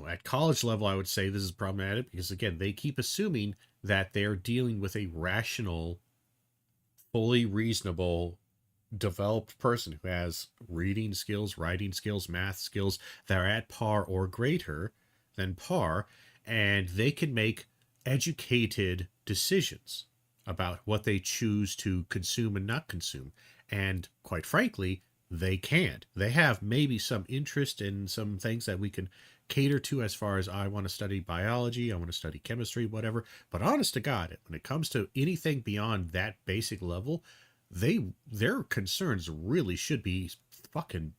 at college level, I would say this is problematic because, again, they keep assuming that they're dealing with a rational fully reasonable, developed person who has reading skills, writing skills, math skills that are at par or greater than par, and they can make educated decisions about what they choose to consume and not consume. And quite frankly, they can't. They have maybe some interest in some things that we can cater to, as far as I want to study biology, I want to study chemistry, whatever. But honest to God, when it comes to anything beyond that basic level, their concerns really should be fucking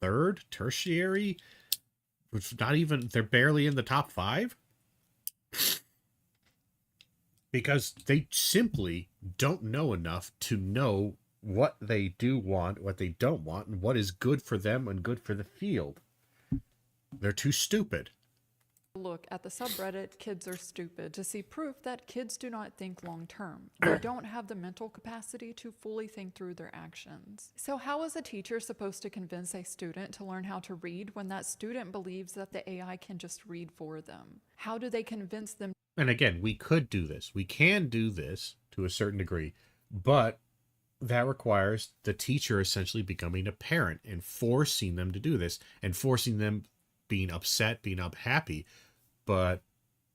third, tertiary. It's not even, they're barely in the top 5, because they simply don't know enough to know what they do want, what they don't want, and what is good for them and good for the field. They're too stupid. Look at the subreddit Kids Are Stupid to see proof that kids do not think long term. They don't have the mental capacity to fully think through their actions. So how is a teacher supposed to convince a student to learn how to read when that student believes that the AI can just read for them? How do they convince them? And again, we could do this. We can do this to a certain degree, but that requires the teacher essentially becoming a parent and forcing them to do this, and forcing them being upset, being unhappy. But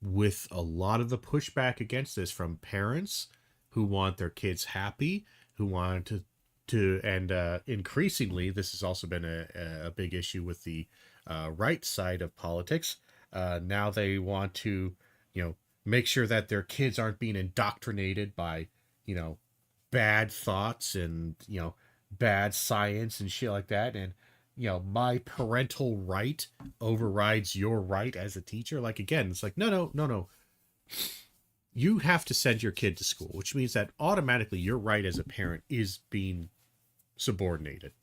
with a lot of the pushback against this from parents who want their kids happy, who want and increasingly, this has also been a big issue with the right side of politics. Now they want to, make sure that their kids aren't being indoctrinated by, bad thoughts and, bad science and shit like that. And, my parental right overrides your right as a teacher. Like, again, it's like, no. You have to send your kid to school, which means that automatically your right as a parent is being subordinated.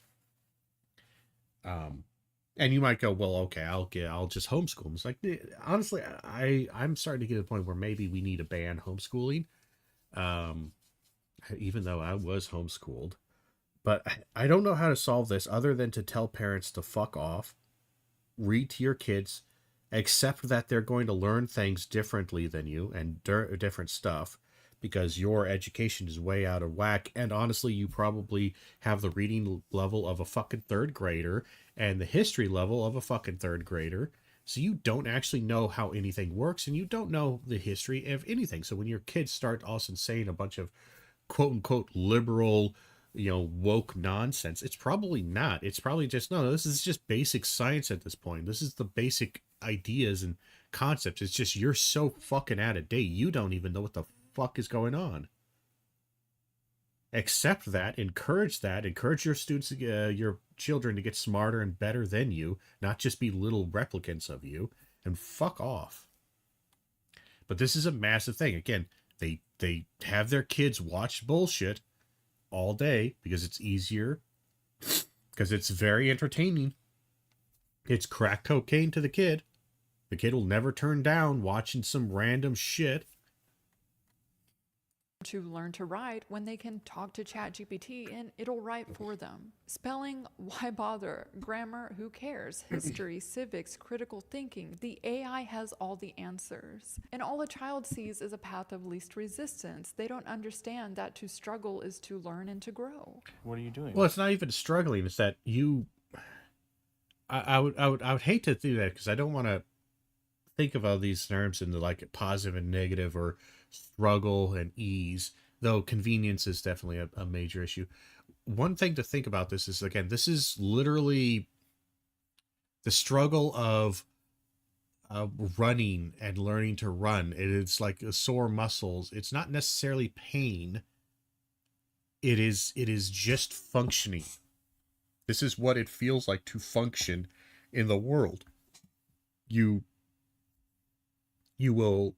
And you might go, well, okay, I'll just homeschool them. It's like, honestly, I'm starting to get to the point where maybe we need to ban homeschooling. Even though I was homeschooled. But I don't know how to solve this other than to tell parents to fuck off, read to your kids, accept that they're going to learn things differently than you and different stuff, because your education is way out of whack. And honestly, you probably have the reading level of a fucking third grader and the history level of a fucking third grader. So you don't actually know how anything works, and you don't know the history of anything. So when your kids start also saying a bunch of quote unquote liberal, woke nonsense, it's probably not. It's probably just, no, this is just basic science at this point. This is the basic ideas and concepts. It's just, you're so fucking out of date. You don't even know what the fuck is going on. Accept that, encourage your students, your children to get smarter and better than you, not just be little replicants of you, and fuck off. But this is a massive thing. Again, they have their kids watch bullshit all day because it's easier, because it's very entertaining. It's crack cocaine to the kid. The kid will never turn down watching some random shit. To learn to write when they can talk to ChatGPT and it'll write for them. Spelling, why bother? Grammar, who cares? History, civics, critical thinking. The AI has all the answers. And all a child sees is a path of least resistance. They don't understand that to struggle is to learn and to grow. What are you doing? Well, it's not even struggling. It's that I would hate to do that, because I don't want to think of all these terms in the like positive and negative, or struggle and ease, though convenience is definitely a major issue. One thing to think about this is, again, this is literally the struggle of running and learning to run. It's like sore muscles. It's not necessarily pain. It is just functioning. This is what it feels like to function in the world. You will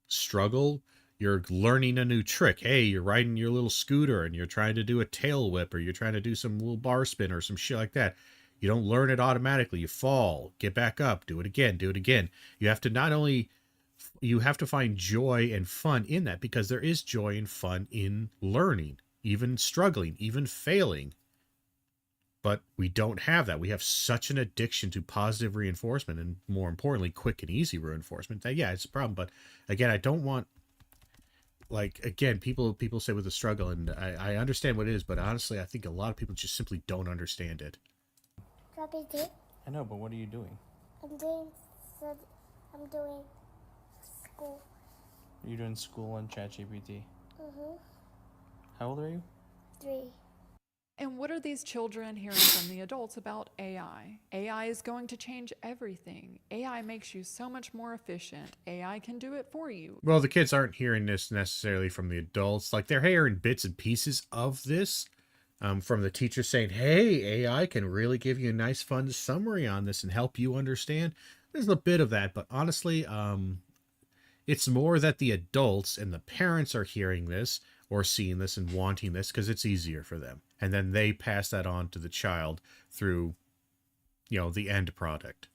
struggle. You're learning a new trick. Hey, you're riding your little scooter and you're trying to do a tail whip, or you're trying to do some little bar spin or some shit like that. You don't learn it automatically. You fall, get back up, do it again, do it again. You have to find joy and fun in that, because there is joy and fun in learning, even struggling, even failing. But we don't have that. We have such an addiction to positive reinforcement, and more importantly, quick and easy reinforcement, that, yeah, it's a problem. But again, I don't want like, again, people say with a struggle, and I understand what it is, but honestly, I think a lot of people just simply don't understand it. I know, but what are you doing? I'm doing I'm doing school. You're doing school on ChatGPT. Mhm. How old are you? 3. And what are these children hearing from the adults about AI? AI is going to change everything. AI makes you so much more efficient. AI can do it for you. Well, the kids aren't hearing this necessarily from the adults. Like, they're hearing bits and pieces of this from the teacher saying, hey, AI can really give you a nice, fun summary on this and help you understand. There's a bit of that, but honestly, it's more that the adults and the parents are hearing this or seeing this and wanting this because it's easier for them. And then they pass that on to the child through, the end product.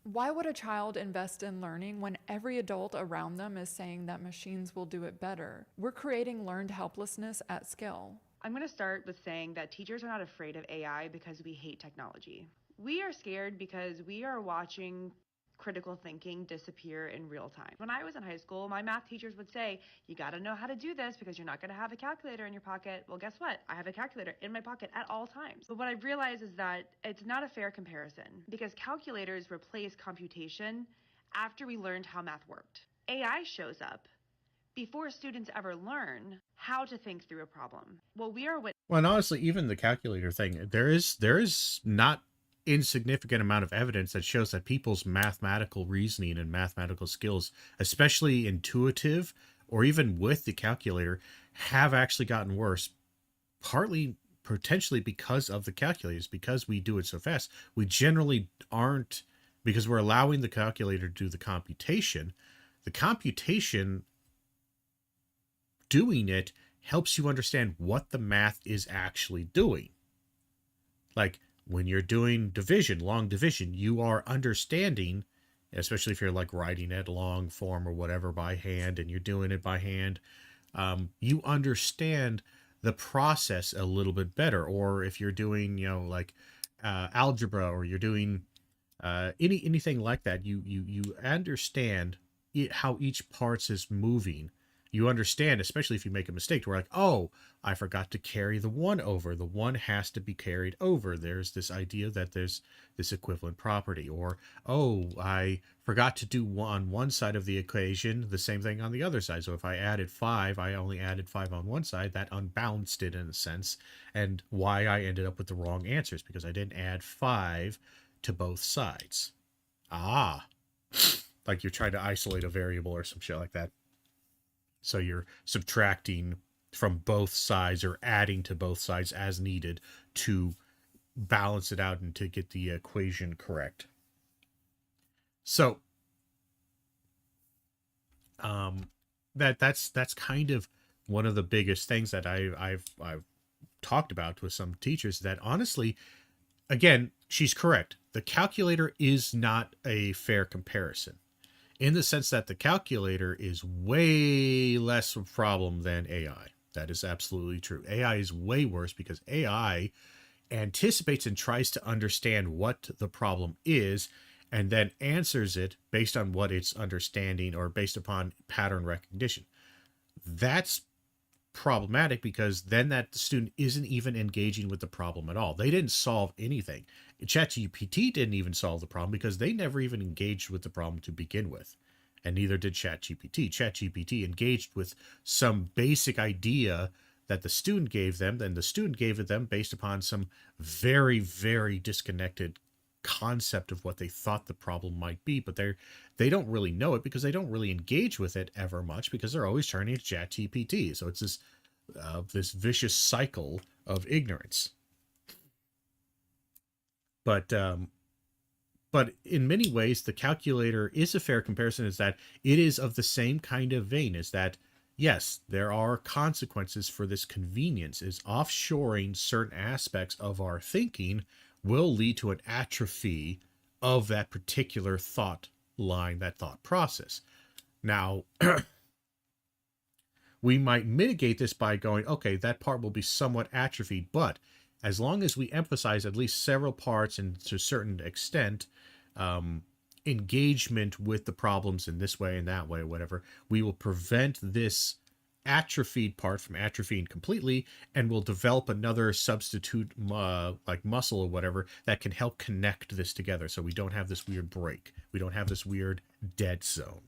Why would a child invest in learning when every adult around them is saying that machines will do it better? We're creating learned helplessness at scale. I'm going to start with saying that teachers are not afraid of AI because we hate technology. We are scared because we are watching critical thinking disappear in real time. When I was in high school, my math teachers would say, you got to know how to do this because you're not going to have a calculator in your pocket. Well, guess what? I have a calculator in my pocket at all times. But what I've realized is that it's not a fair comparison because calculators replace computation after we learned how math worked. AI shows up before students ever learn how to think through a problem. Well, and honestly, even the calculator thing, there is not insignificant amount of evidence that shows that people's mathematical reasoning and mathematical skills, especially intuitive or even with the calculator, have actually gotten worse, partly potentially because of the calculators. Because we do it so fast, we generally aren't, because we're allowing the calculator to do the computation doing it helps you understand what the math is actually doing. Like, when you're doing division, long division, you are understanding, especially if you're like writing it long form or whatever by hand, and you're doing it by hand, you understand the process a little bit better. Or if you're doing, algebra, or you're doing anything like that, you understand how each part is moving. You understand, especially if you make a mistake, we're like, oh, I forgot to carry the 1 over. The 1 has to be carried over. There's this idea that there's this equivalent property. Or, oh, I forgot to do on one side of the equation the same thing on the other side. So if I added 5, I only added 5 on one side. That unbalanced it in a sense. And why I ended up with the wrong answers, because I didn't add 5 to both sides. Like you're trying to isolate a variable or some shit like that. So you're subtracting from both sides or adding to both sides as needed to balance it out and to get the equation correct. So that's kind of one of the biggest things that I've talked about with some teachers, that honestly, again, she's correct. The calculator is not a fair comparison, in the sense that the calculator is way less of a problem than AI. That is absolutely true. AI is way worse because AI anticipates and tries to understand what the problem is and then answers it based on what it's understanding or based upon pattern recognition. That's problematic because then that student isn't even engaging with the problem at all. They didn't solve anything. ChatGPT didn't even solve the problem because they never even engaged with the problem to begin with. And neither did ChatGPT. ChatGPT engaged with some basic idea that the student gave them, and the student gave it them based upon some very, very disconnected concept of what they thought the problem might be, but they don't really know it because they don't really engage with it ever much because they're always turning to ChatGPT. So it's this vicious cycle of ignorance. But in many ways, the calculator is a fair comparison, is that it is of the same kind of vein, is that, yes, there are consequences for this convenience, is offshoring certain aspects of our thinking will lead to an atrophy of that particular thought line, that thought process. Now, we might mitigate this by going, okay, that part will be somewhat atrophied, but as long as we emphasize at least several parts and to a certain extent, engagement with the problems in this way and that way, whatever, we will prevent this atrophied part from atrophying completely, and will develop another substitute like muscle or whatever that can help connect this together, so we don't have this weird break. We don't have this weird dead zone.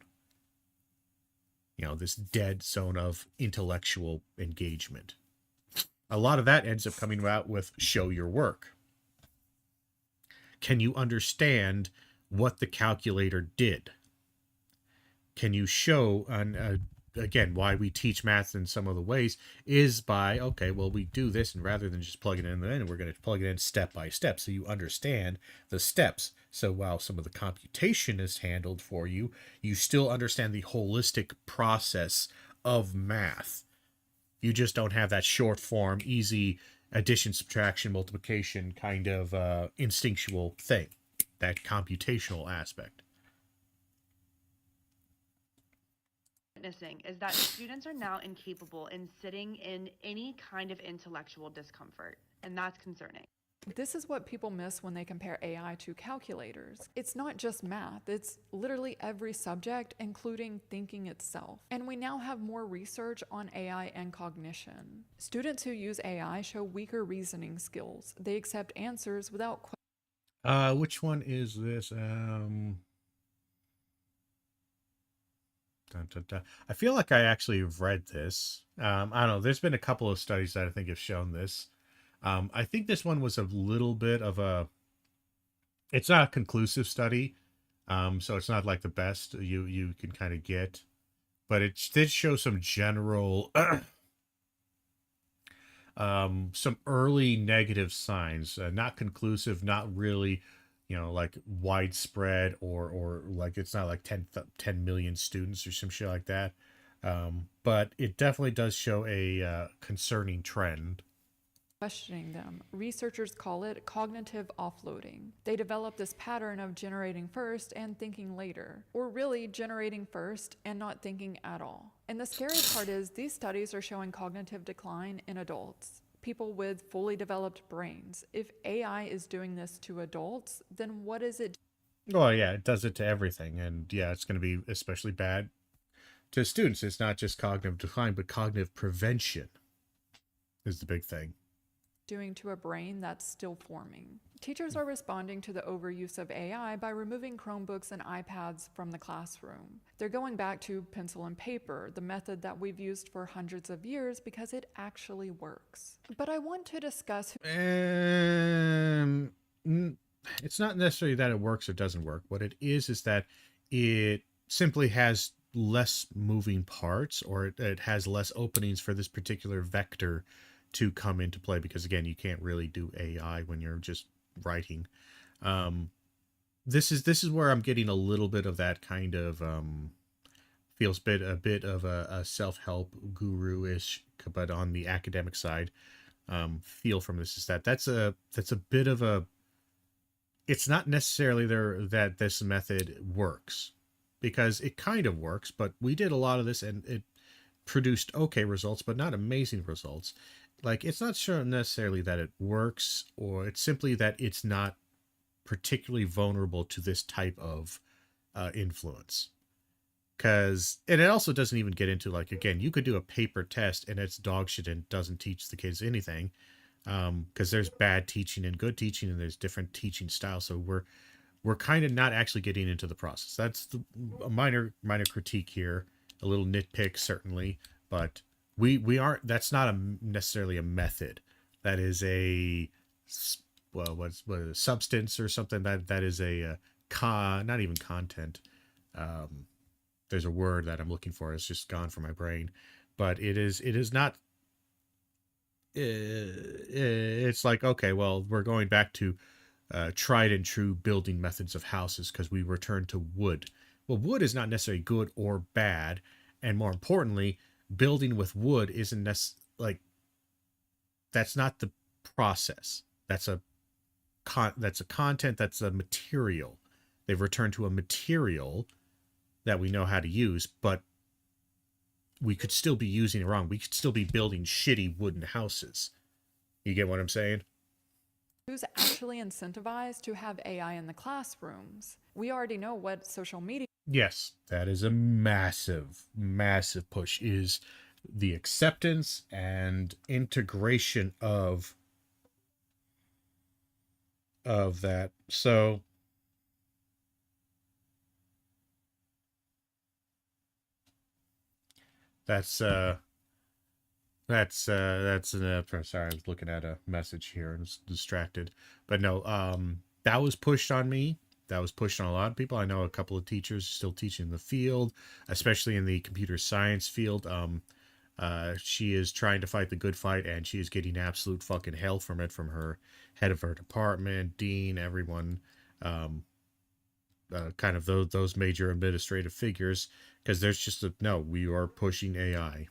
This dead zone of intellectual engagement. A lot of that ends up coming out with show your work. Can you understand what the calculator did? Can you show, again, why we teach math in some of the ways is by, okay, well, we do this, and rather than just plug it in, we're going to plug it in step by step, so you understand the steps. So while some of the computation is handled for you, you still understand the holistic process of math. You just don't have that short form, easy addition, subtraction, multiplication kind of instinctual thing, that computational aspect. Witnessing is that students are now incapable in sitting in any kind of intellectual discomfort, and that's concerning. This is what people miss when they compare AI to calculators. It's not just math, it's literally every subject, including thinking itself. And we now have more research on AI and cognition. Students who use AI show weaker reasoning skills. They accept answers without questions. Which one is this? Dun, dun, dun. I feel like I actually have read this. I don't know. There's been a couple of studies that I think have shown this. I think this one was a little bit of a... It's not a conclusive study, so it's not like the best you can kind of get. But it did show some general... some early negative signs. Not conclusive, not really... like widespread or like it's not like 10 million students or some shit like that. But it definitely does show a concerning trend. Questioning them. Researchers call it cognitive offloading. They develop this pattern of generating first and thinking later, or really generating first and not thinking at all. And the scary part is these studies are showing cognitive decline in adults. People with fully developed brains. If AI is doing this to adults, then what is it? Oh yeah, it does it to everything, and yeah, it's going to be especially bad to students. It's not just cognitive decline, but cognitive prevention is the big thing. Doing to a brain that's still forming. Teachers are responding to the overuse of AI by removing Chromebooks and iPads from the classroom. They're going back to pencil and paper, the method that we've used for hundreds of years because it actually works. But I want to discuss... It's not necessarily that it works or doesn't work. What it is that it simply has less moving parts, or it has less openings for this particular vector to come into play, because again, you can't really do AI when you're just writing. This is where I'm getting a little bit of that kind of feels a bit of a self-help guru-ish, but on the academic side feel from this, is that's a bit of a... It's not necessarily that this method works, because it kind of works, but we did a lot of this and it produced okay results, but not amazing results. Like, it's not sure necessarily that it works, or it's simply that it's not particularly vulnerable to this type of influence. And it also doesn't even get into, like, again, you could do a paper test and it's dog shit and doesn't teach the kids anything, because there's bad teaching and good teaching, and there's different teaching styles. So we're kind of not actually getting into the process. That's a minor critique here, a little nitpick certainly, but we aren't... That's not necessarily a method. That is a... Well, what a substance or something. That is a not even content. There's a word that I'm looking for. It's just gone from my brain. But it is not... It's like, okay, well, we're going back to tried and true building methods of houses because we return to wood. Well, wood is not necessarily good or bad. And more importantly, building with wood isn't like... That's not the process. That's a content, that's a material. They've returned to a material that we know how to use, but we could still be using it wrong. We could still be building shitty wooden houses. You get what I'm saying? Who's actually incentivized to have AI in the classrooms? We already know what social media... Yes, that is a massive, massive push, is the acceptance and integration of that. So that's sorry, I was looking at a message here and was distracted. But no, that was pushed on me. That was pushed on a lot of people. I know a couple of teachers still teaching in the field, especially in the computer science field. She is trying to fight the good fight, and she is getting absolute fucking hell from it, from her head of her department, dean, everyone, kind of those major administrative figures, because there's just no, we are pushing AI.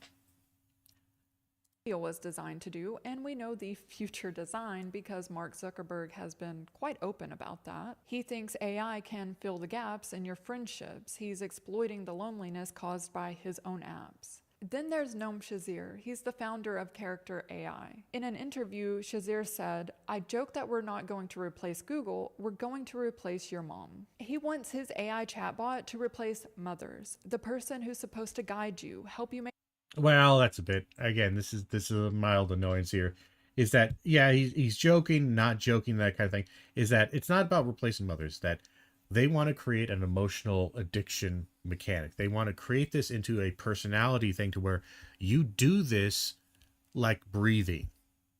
Was designed to do, and we know the future design because Mark Zuckerberg has been quite open about that. He thinks AI can fill the gaps in your friendships. He's exploiting the loneliness caused by his own apps. Then there's Noam Shazir. He's the founder of Character AI. In an interview, Shazir said, "I joke that we're not going to replace Google, we're going to replace your mom." He wants his AI chatbot to replace mothers, the person who's supposed to guide you, help you make. Well, that's a bit, again, this is a mild annoyance here. Is that, yeah, he's joking, not joking, that kind of thing. Is that it's not about replacing mothers, that they want to create an emotional addiction mechanic. They want to create this into a personality thing to where you do this like breathing,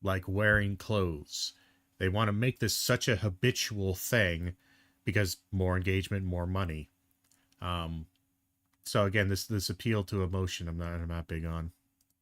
like wearing clothes. They want to make this such a habitual thing because more engagement, more money. So again, this appeal to emotion, I'm not big on.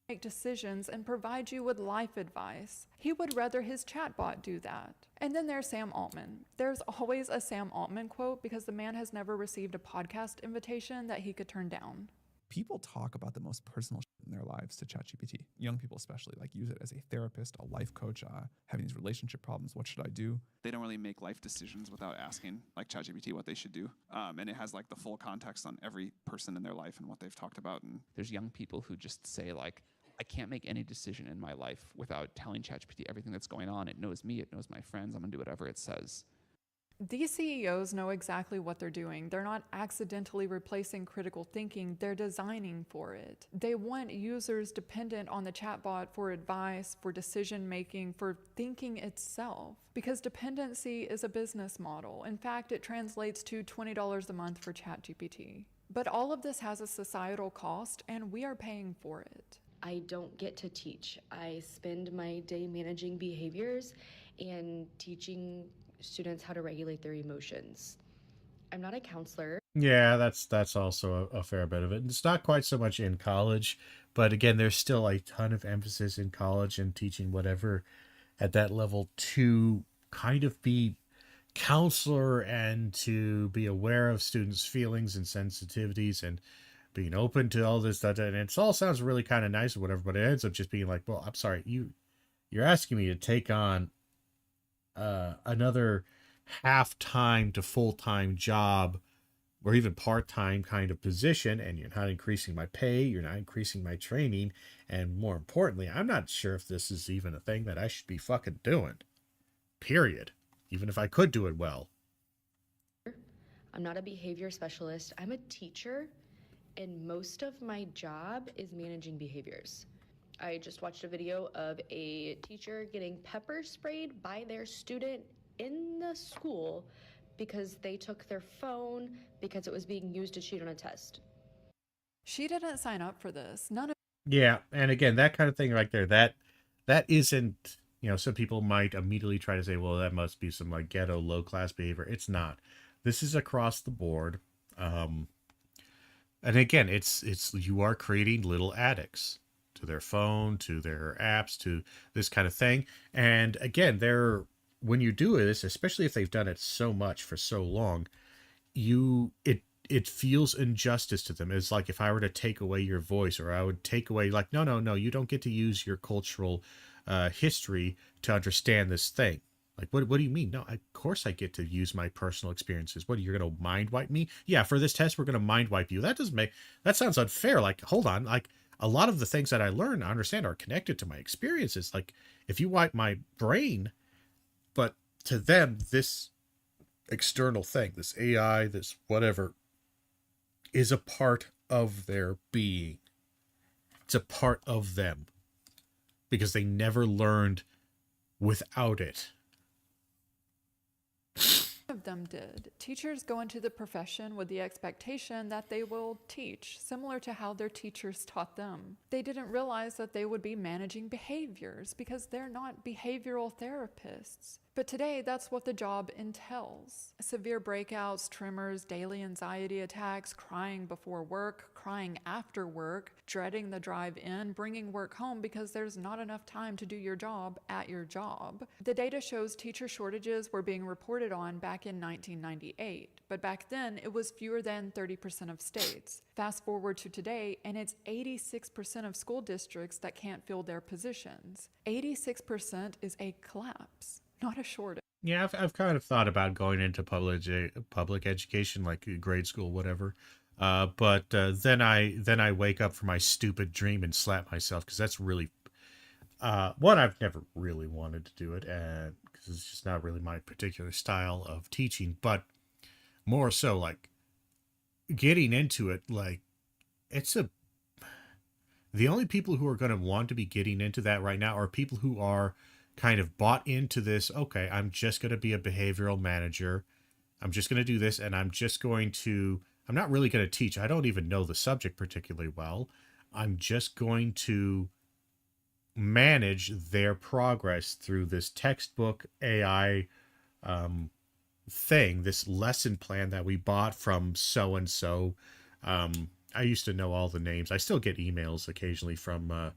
Make decisions and provide you with life advice. He would rather his chatbot do that. And then there's Sam Altman. There's always a Sam Altman quote because the man has never received a podcast invitation that he could turn down. People talk about the most personal shit in their lives to ChatGPT. Young people especially, like, use it as a therapist, a life coach, having these relationship problems. What should I do? They don't really make life decisions without asking, like, ChatGPT what they should do. And it has, like, the full context on every person in their life and what they've talked about. And there's young people who just say, like, I can't make any decision in my life without telling ChatGPT everything that's going on. It knows me, it knows my friends. I'm going to do whatever it says. These CEOs know exactly what they're doing. They're not accidentally replacing critical thinking, they're designing for it. They want users dependent on the chatbot for advice, for decision making, for thinking itself. Because dependency is a business model. In fact, it translates to $20 a month for ChatGPT. But all of this has a societal cost, and we are paying for it. I don't get to teach. I spend my day managing behaviors and teaching students how to regulate their emotions. I'm not a counselor. Yeah, that's also a fair bit of it. It's not quite so much in college, but again, there's still a ton of emphasis in college and teaching whatever at that level to kind of be counselor and to be aware of students' feelings and sensitivities and being open to all this stuff. And it all sounds really kind of nice or whatever, but it ends up just being like, well, I'm sorry, you're asking me to take on another half-time to full-time job or even part-time kind of position, and you're not increasing my pay, you're not increasing my training, and more importantly, I'm not sure if this is even a thing that I should be fucking doing. Period. Even if I could do it well. I'm not a behavior specialist. I'm a teacher, and most of my job is managing behaviors. I just watched a video of a teacher getting pepper sprayed by their student in the school because they took their phone because it was being used to cheat on a test. She didn't sign up for this. None of. Yeah, and again, that kind of thing right there, that isn't, some people might immediately try to say, well, that must be some like ghetto low class behavior. It's not. This is across the board. And again, it's you are creating little addicts to their phone, to their apps, to this kind of thing. And again, when you do this, especially if they've done it so much for so long, it feels injustice to them. It's like if I were to take away your voice, or I would take away, like, no, you don't get to use your cultural history to understand this thing. Like, what do you mean? No, of course I get to use my personal experiences. What, you're going to mind wipe me? Yeah, for this test, we're going to mind wipe you. That sounds unfair. Like, hold on. Like, a lot of the things that I learn, I understand, are connected to my experiences. Like, if you wipe my brain, but to them, this external thing, this AI, this whatever, is a part of their being. It's a part of them because they never learned without it. Of them did. Teachers go into the profession with the expectation that they will teach, similar to how their teachers taught them. They didn't realize that they would be managing behaviors because they're not behavioral therapists. But today, that's what the job entails. Severe breakouts, tremors, daily anxiety attacks, crying before work, crying after work, dreading the drive in, bringing work home because there's not enough time to do your job at your job. The data shows teacher shortages were being reported on back in 1998, but back then it was fewer than 30% of states. Fast forward to today, and it's 86% of school districts that can't fill their positions. 86% is a collapse, not a shortage. Yeah, I've kind of thought about going into public education, like grade school, whatever. But then I wake up from my stupid dream and slap myself because that's really one, I've never really wanted to do it, and because it's just not really my particular style of teaching. But more so, like getting into it, like the only people who are going to want to be getting into that right now are people who are kind of bought into this. Okay, I'm just going to be a behavioral manager. I'm just going to do this, and I'm not really going to teach. I don't even know the subject particularly well. I'm just going to manage their progress through this textbook AI thing, this lesson plan that we bought from so-and-so. I used to know all the names. I still get emails occasionally from,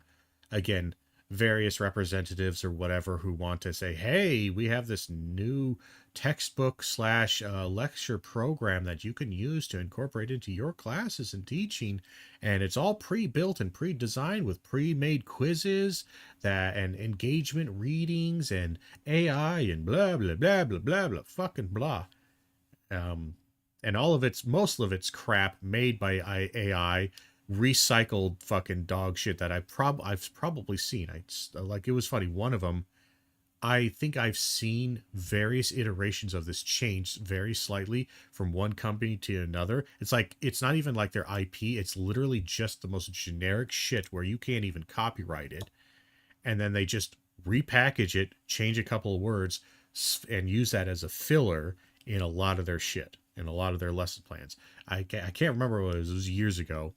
again, various representatives or whatever who want to say, hey, we have this new textbook / lecture program that you can use to incorporate into your classes and teaching, and it's all pre-built and pre-designed with pre-made quizzes and engagement readings and AI and blah blah blah blah blah blah fucking blah. And most of it's crap made by AI, recycled fucking dog shit that I've probably seen. It was funny. One of them, I think I've seen various iterations of this change very slightly from one company to another. It's like, it's not even like their IP. It's literally just the most generic shit where you can't even copyright it. And then they just repackage it, change a couple of words, and use that as a filler in a lot of their shit, in a lot of their lesson plans. I can't remember what it was years ago.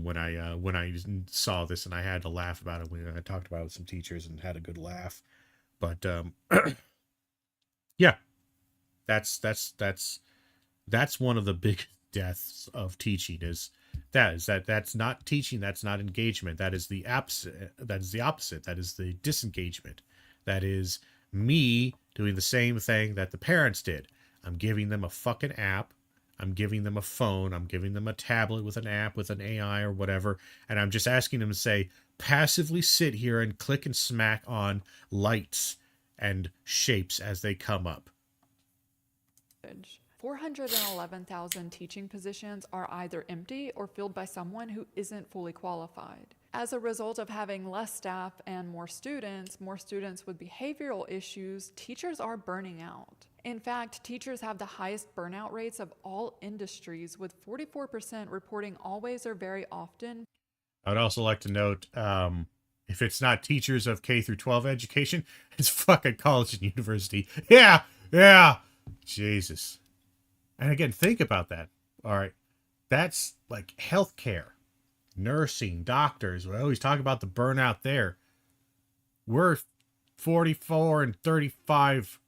When I saw this, and I had to laugh about it when I talked about it with some teachers and had a good laugh. But yeah, that's one of the big deaths of teaching that's not teaching, that's not engagement, that is the opposite, that is the disengagement. That is me doing the same thing that the parents did. I'm giving them a fucking app. I'm giving them a phone. I'm giving them a tablet with an app, with an AI or whatever. And I'm just asking them to say, passively sit here and click and smack on lights and shapes as they come up. 411,000 teaching positions are either empty or filled by someone who isn't fully qualified. As a result of having less staff and more students with behavioral issues, teachers are burning out. In fact, teachers have the highest burnout rates of all industries, with 44% reporting always or very often. I would also like to note, if it's not teachers of K through 12 education, it's fucking college and university. Yeah. Jesus. And again, think about that. All right. That's like healthcare, nursing, doctors. We always talk about the burnout there. We're 44 and 35.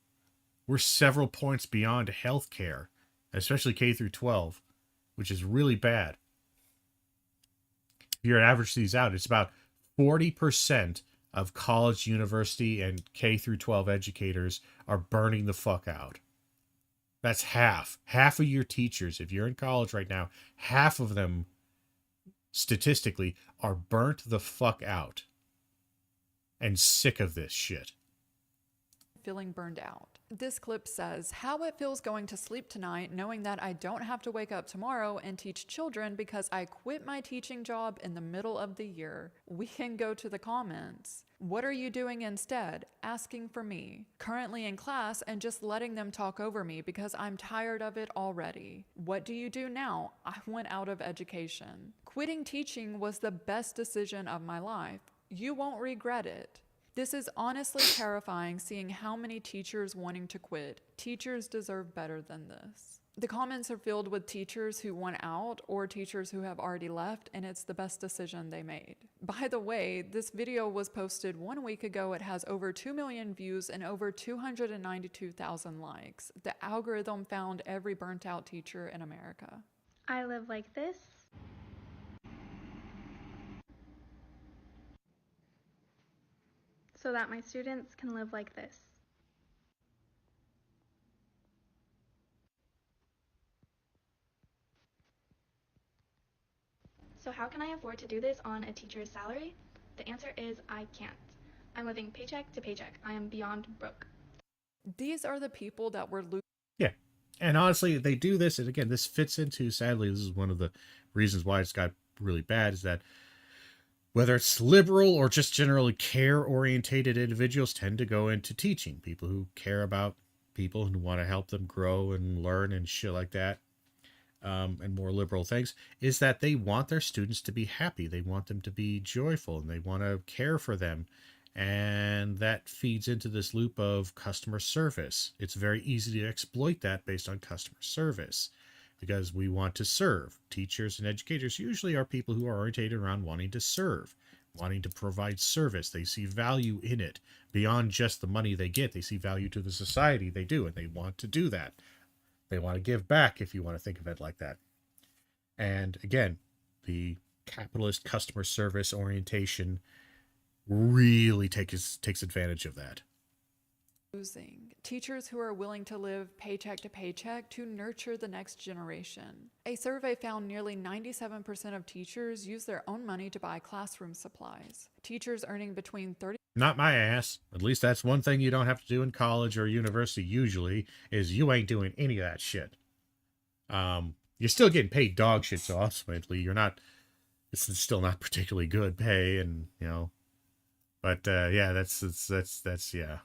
We're several points beyond healthcare, especially K through 12, which is really bad. If you average these out, it's about 40% of college, university, and K through 12 educators are burning the fuck out. That's half of your teachers. If you're in college right now, half of them statistically are burnt the fuck out and sick of this shit. Feeling burned out. This clip says how it feels going to sleep tonight knowing that I don't have to wake up tomorrow and teach children because I quit my teaching job in the middle of the year. We can go to the comments. What are you doing instead? Asking for me. Currently in class and just letting them talk over me because I'm tired of it already. What do you do now? I went out of education. Quitting teaching was the best decision of my life. You won't regret it. This is honestly terrifying seeing how many teachers wanting to quit. Teachers deserve better than this. The comments are filled with teachers who want out or teachers who have already left, and it's the best decision they made. By the way, this video was posted 1 week ago. It has over 2 million views and over 292,000 likes. The algorithm found every burnt out teacher in America. I live like this. So that my students can live like this. So how can I afford to do this on a teacher's salary? The answer is I can't. I'm living paycheck to paycheck. I am beyond broke. These are the people that were losing. Yeah. And honestly, they do this. And again, this fits into, sadly, this is one of the reasons why it's got really bad, is that whether it's liberal or just generally care-orientated individuals tend to go into teaching. People who care about people and want to help them grow and learn and shit like that, and more liberal things, is that they want their students to be happy. They want them to be joyful, and they want to care for them. And that feeds into this loop of customer service. It's very easy to exploit that based on customer service, because we want to serve. Teachers and educators usually are people who are oriented around wanting to serve, wanting to provide service. They see value in it beyond just the money they get. They see value to the society they do, and they want to do that. They want to give back, if you want to think of it like that. And again, the capitalist customer service orientation really takes advantage of that. Losing. Teachers who are willing to live paycheck to paycheck to nurture the next generation. A survey found nearly 97% of teachers use their own money to buy classroom supplies. Teachers earning between 30. Not my ass. At least that's one thing you don't have to do in college or university usually, is you ain't doing any of that shit. You're still getting paid dog shit, so ultimately it's still not particularly good pay, and but yeah, that's yeah.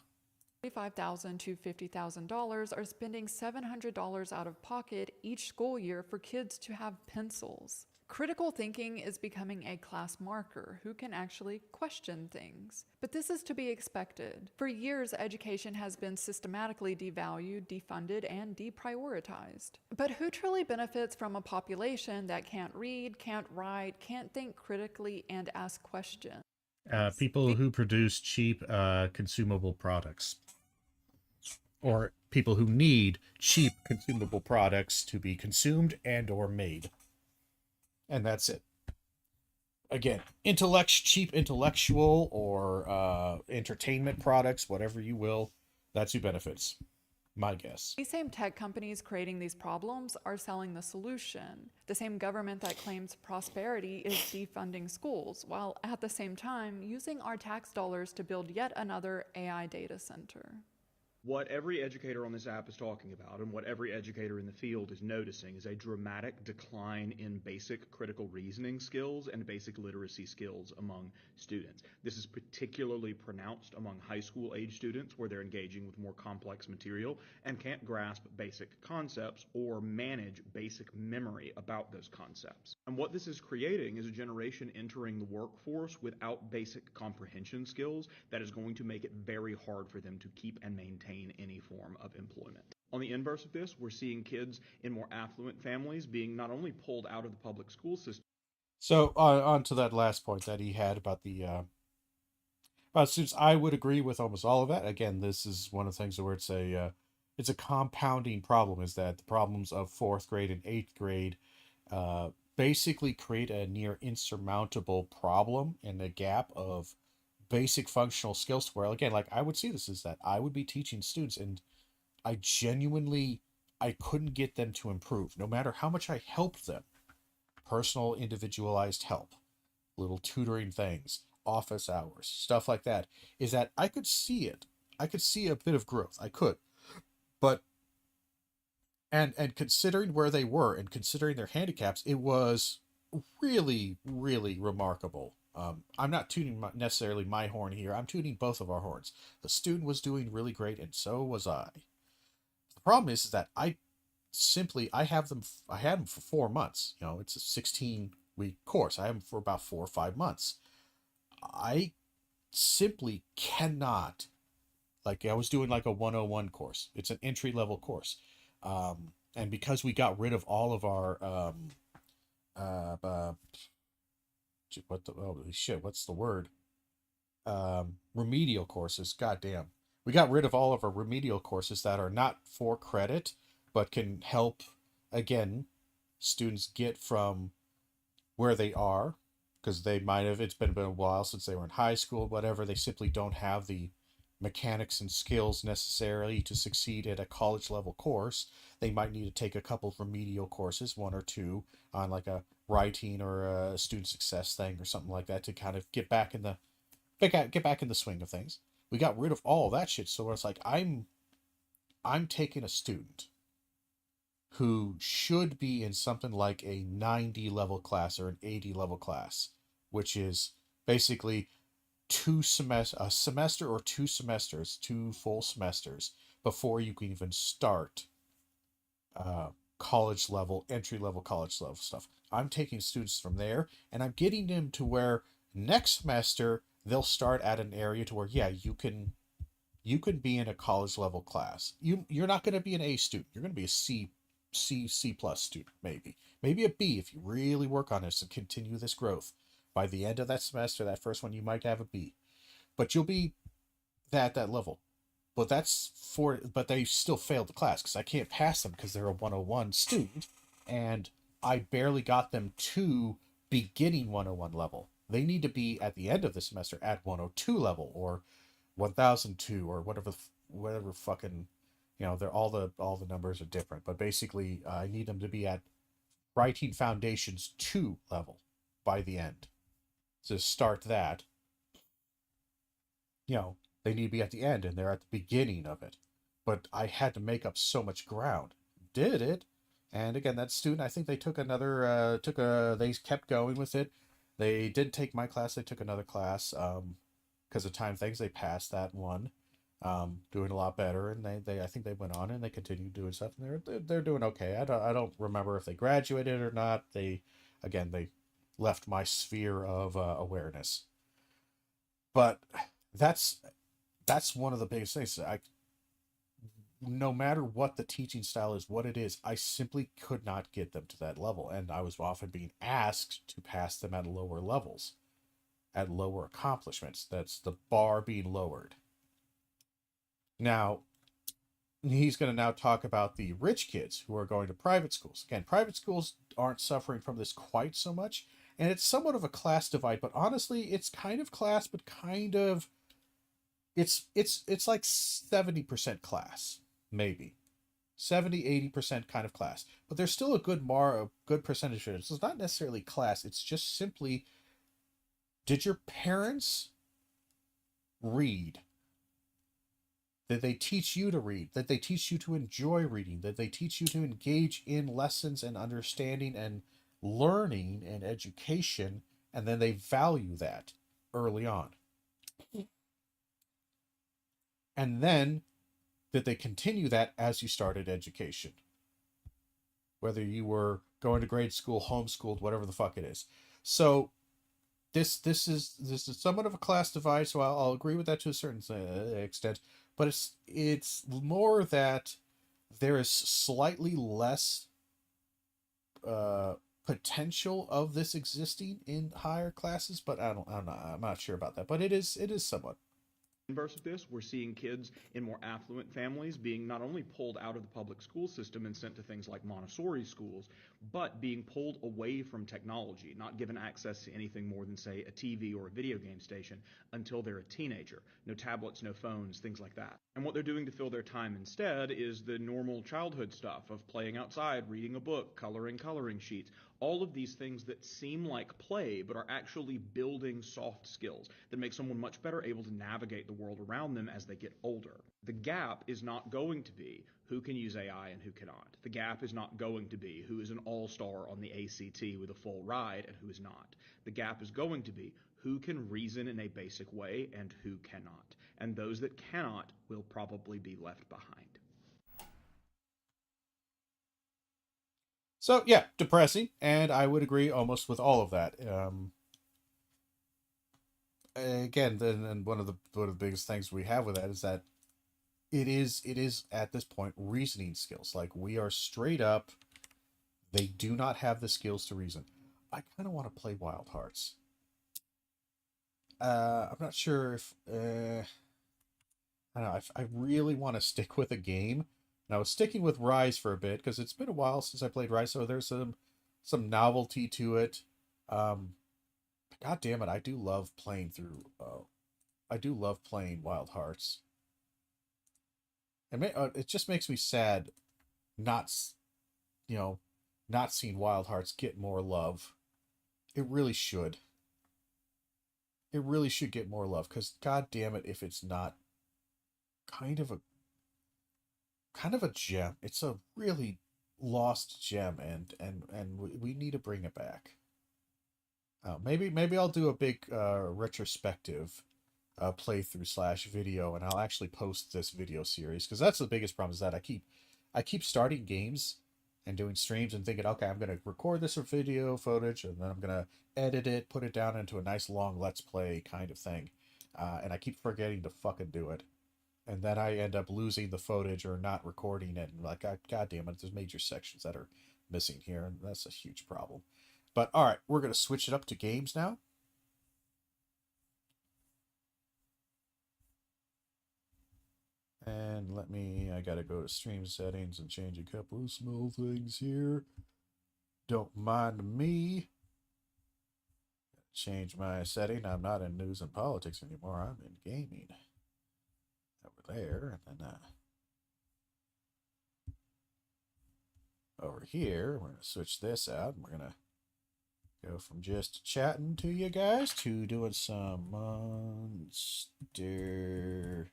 $35,000 to $50,000 are spending $700 out of pocket each school year for kids to have pencils. Critical thinking is becoming a class marker who can actually question things. But this is to be expected. For years, education has been systematically devalued, defunded, and deprioritized. But who truly benefits from a population that can't read, can't write, can't think critically, and ask questions? People who produce cheap consumable products, or people who need cheap consumable products to be consumed and or made, and that's it. Again, cheap intellectual or entertainment products, whatever you will, that's who benefits. My guess. These same tech companies creating these problems are selling the solution. The same government that claims prosperity is defunding schools, while at the same time using our tax dollars to build yet another AI data center. What every educator on this app is talking about, and what every educator in the field is noticing, is a dramatic decline in basic critical reasoning skills and basic literacy skills among students. This is particularly pronounced among high school age students, where they're engaging with more complex material and can't grasp basic concepts or manage basic memory about those concepts. And what this is creating is a generation entering the workforce without basic comprehension skills that is going to make it very hard for them to keep and maintain any form of employment. On the inverse of this, we're seeing kids in more affluent families being not only pulled out of the public school system. So on to that last point that he had about the about students, I would agree with almost all of that. Again, this is one of the things where it's a compounding problem, is that the problems of 4th grade and 8th grade basically create a near insurmountable problem and a gap of basic functional skills, where again, like I would see this, is that I would be teaching students and I couldn't get them to improve no matter how much I helped them. Personal individualized help, little tutoring things, office hours, stuff like that, is that I could see it. I could see a bit of growth. I could. But and considering where they were and considering their handicaps, it was really, really remarkable. I'm not tuning necessarily my horn here. I'm tuning both of our horns. The student was doing really great, and so was I. The problem is that I had them for 4 months. You know, it's a 16-week course. I have them for about 4 or 5 months. I simply cannot, like I was doing like a 101 course. It's an entry level course. And because we got rid of all of our what's the word? Remedial courses. Goddamn. We got rid of all of our remedial courses that are not for credit, but can help, again, students get from where they are, because they might have, it's been a while since they were in high school, whatever. They simply don't have the mechanics and skills necessarily to succeed at a college level course. They might need to take a couple of remedial courses, 1 or 2, on like a writing or a student success thing or something like that, to kind of get back in the swing of things. We got rid of all that shit, so it's like I'm taking a student who should be in something like a 90 level class or an 80 level class, which is basically a semester or 2 semesters, 2 full semesters before you can even start college level, entry level college level stuff. I'm taking students from there and I'm getting them to where next semester they'll start at an area to where, yeah, you can be in a college level class. You're not going to be an A student. You're going to be a C plus student, maybe a B if you really work on this and continue this growth. By the end of that semester, that first one, you might have a B, but you'll be at that level. But but they still failed the class because I can't pass them because they're a 101 student, and I barely got them to beginning 101 level. They need to be at the end of the semester at 102 level or 1002 or whatever fucking, they're all the numbers are different, but basically I need them to be at writing foundations 2 level by the end. To start that, they need to be at the end and they're at the beginning of it. But I had to make up so much ground. Did it. And again, that student, I think they took they kept going with it. They did take my class, they took another class, because of time things, they passed that one, doing a lot better, and I think they went on and they continued doing stuff, and they're doing okay. I don't remember if they graduated or not. They left my sphere of awareness. But that's one of the biggest things. No matter what the teaching style is, what it is, I simply could not get them to that level, and I was often being asked to pass them at lower levels, at lower accomplishments. That's the bar being lowered. Now, he's going to now talk about the rich kids who are going to private schools. Again, private schools aren't suffering from this quite so much, and it's somewhat of a class divide, but honestly, it's kind of class, but kind of, it's like 70% class, maybe. 70-80% kind of class. But there's still a good percentage of it. So it's not necessarily class, it's just simply, did your parents read? Did they teach you to read? Did they teach you to enjoy reading? Did they teach you to engage in lessons and understanding and learning and education? And then they value that early on. And then, did they continue that as you started education? Whether you were going to grade school, homeschooled, whatever the fuck it is. So, this is somewhat of a class divide, so I'll agree with that to a certain extent. But it's more that there is slightly less potential of this existing in higher classes, but I'm not sure about that. But it is somewhat. Inverse of this, we're seeing kids in more affluent families being not only pulled out of the public school system and sent to things like Montessori schools, but being pulled away from technology, not given access to anything more than, say, a TV or a video game station until they're a teenager. No tablets, no phones, things like that. And what they're doing to fill their time instead is the normal childhood stuff of playing outside, reading a book, coloring sheets, all of these things that seem like play but are actually building soft skills that make someone much better able to navigate the world around them as they get older. The gap is not going to be who can use AI and who cannot. The gap is not going to be who is an all-star on the ACT with a full ride and who is not. The gap is going to be who can reason in a basic way and who cannot. And those that cannot will probably be left behind. So yeah, depressing, and I would agree almost with all of that. Again, and one of the biggest things we have with that is that it is at this point reasoning skills. Like, we are straight up, they do not have the skills to reason. I kind of want to play Wild Hearts. I'm not sure if I don't know. I really want to stick with a game. And I was sticking with Rise for a bit because it's been a while since I played Rise, so there's some novelty to it. God damn it, I do love playing through. I do love playing Wild Hearts. And it just makes me sad, not seeing Wild Hearts get more love. It really should. It really should get more love, because god damn it if it's not kind of a gem. It's a really lost gem, and we need to bring it back. Maybe I'll do a big retrospective playthrough / video, and I'll actually post this video series, because that's the biggest problem, is that I keep starting games and doing streams and thinking, okay, I'm gonna record this video footage, and then I'm gonna edit it, put it down into a nice long let's play kind of thing, and I keep forgetting to fucking do it. And then I end up losing the footage or not recording it. And like, god damn it, there's major sections that are missing here. And that's a huge problem. But all right, we're going to switch it up to games now. And I got to go to stream settings and change a couple of small things here. Don't mind me. Change my setting. I'm not in news and politics anymore. I'm in gaming. Over there, and then over here, we're going to switch this out, and we're going to go from just chatting to you guys to doing some monster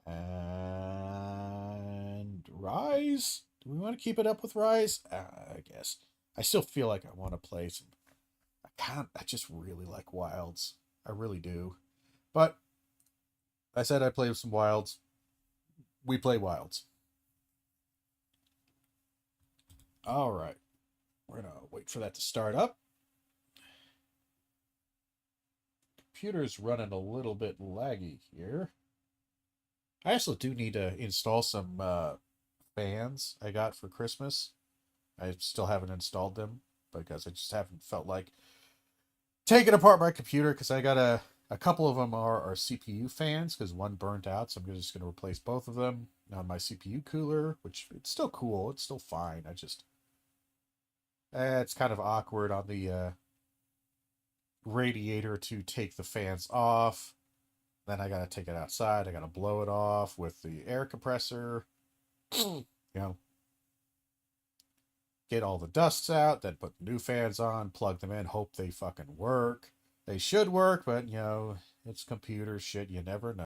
and Rise. Do we want to keep it up with Rise? I guess. I still feel like I want to play some. I just really like Wilds. I really do. But I said I play with some Wilds. We play Wilds. All right. We're going to wait for that to start up. Computer's running a little bit laggy here. I also do need to install some fans I got for Christmas. I still haven't installed them because I just haven't felt like taking apart my computer, because I got a couple of them are CPU fans, because one burnt out, so I'm just going to replace both of them on my CPU cooler, which it's still cool, it's still fine. I just it's kind of awkward on the radiator to take the fans off. Then I got to take it outside. I got to blow it off with the air compressor. Get all the dusts out, then put new fans on, plug them in, hope they fucking work. They should work, but, it's computer shit. You never know.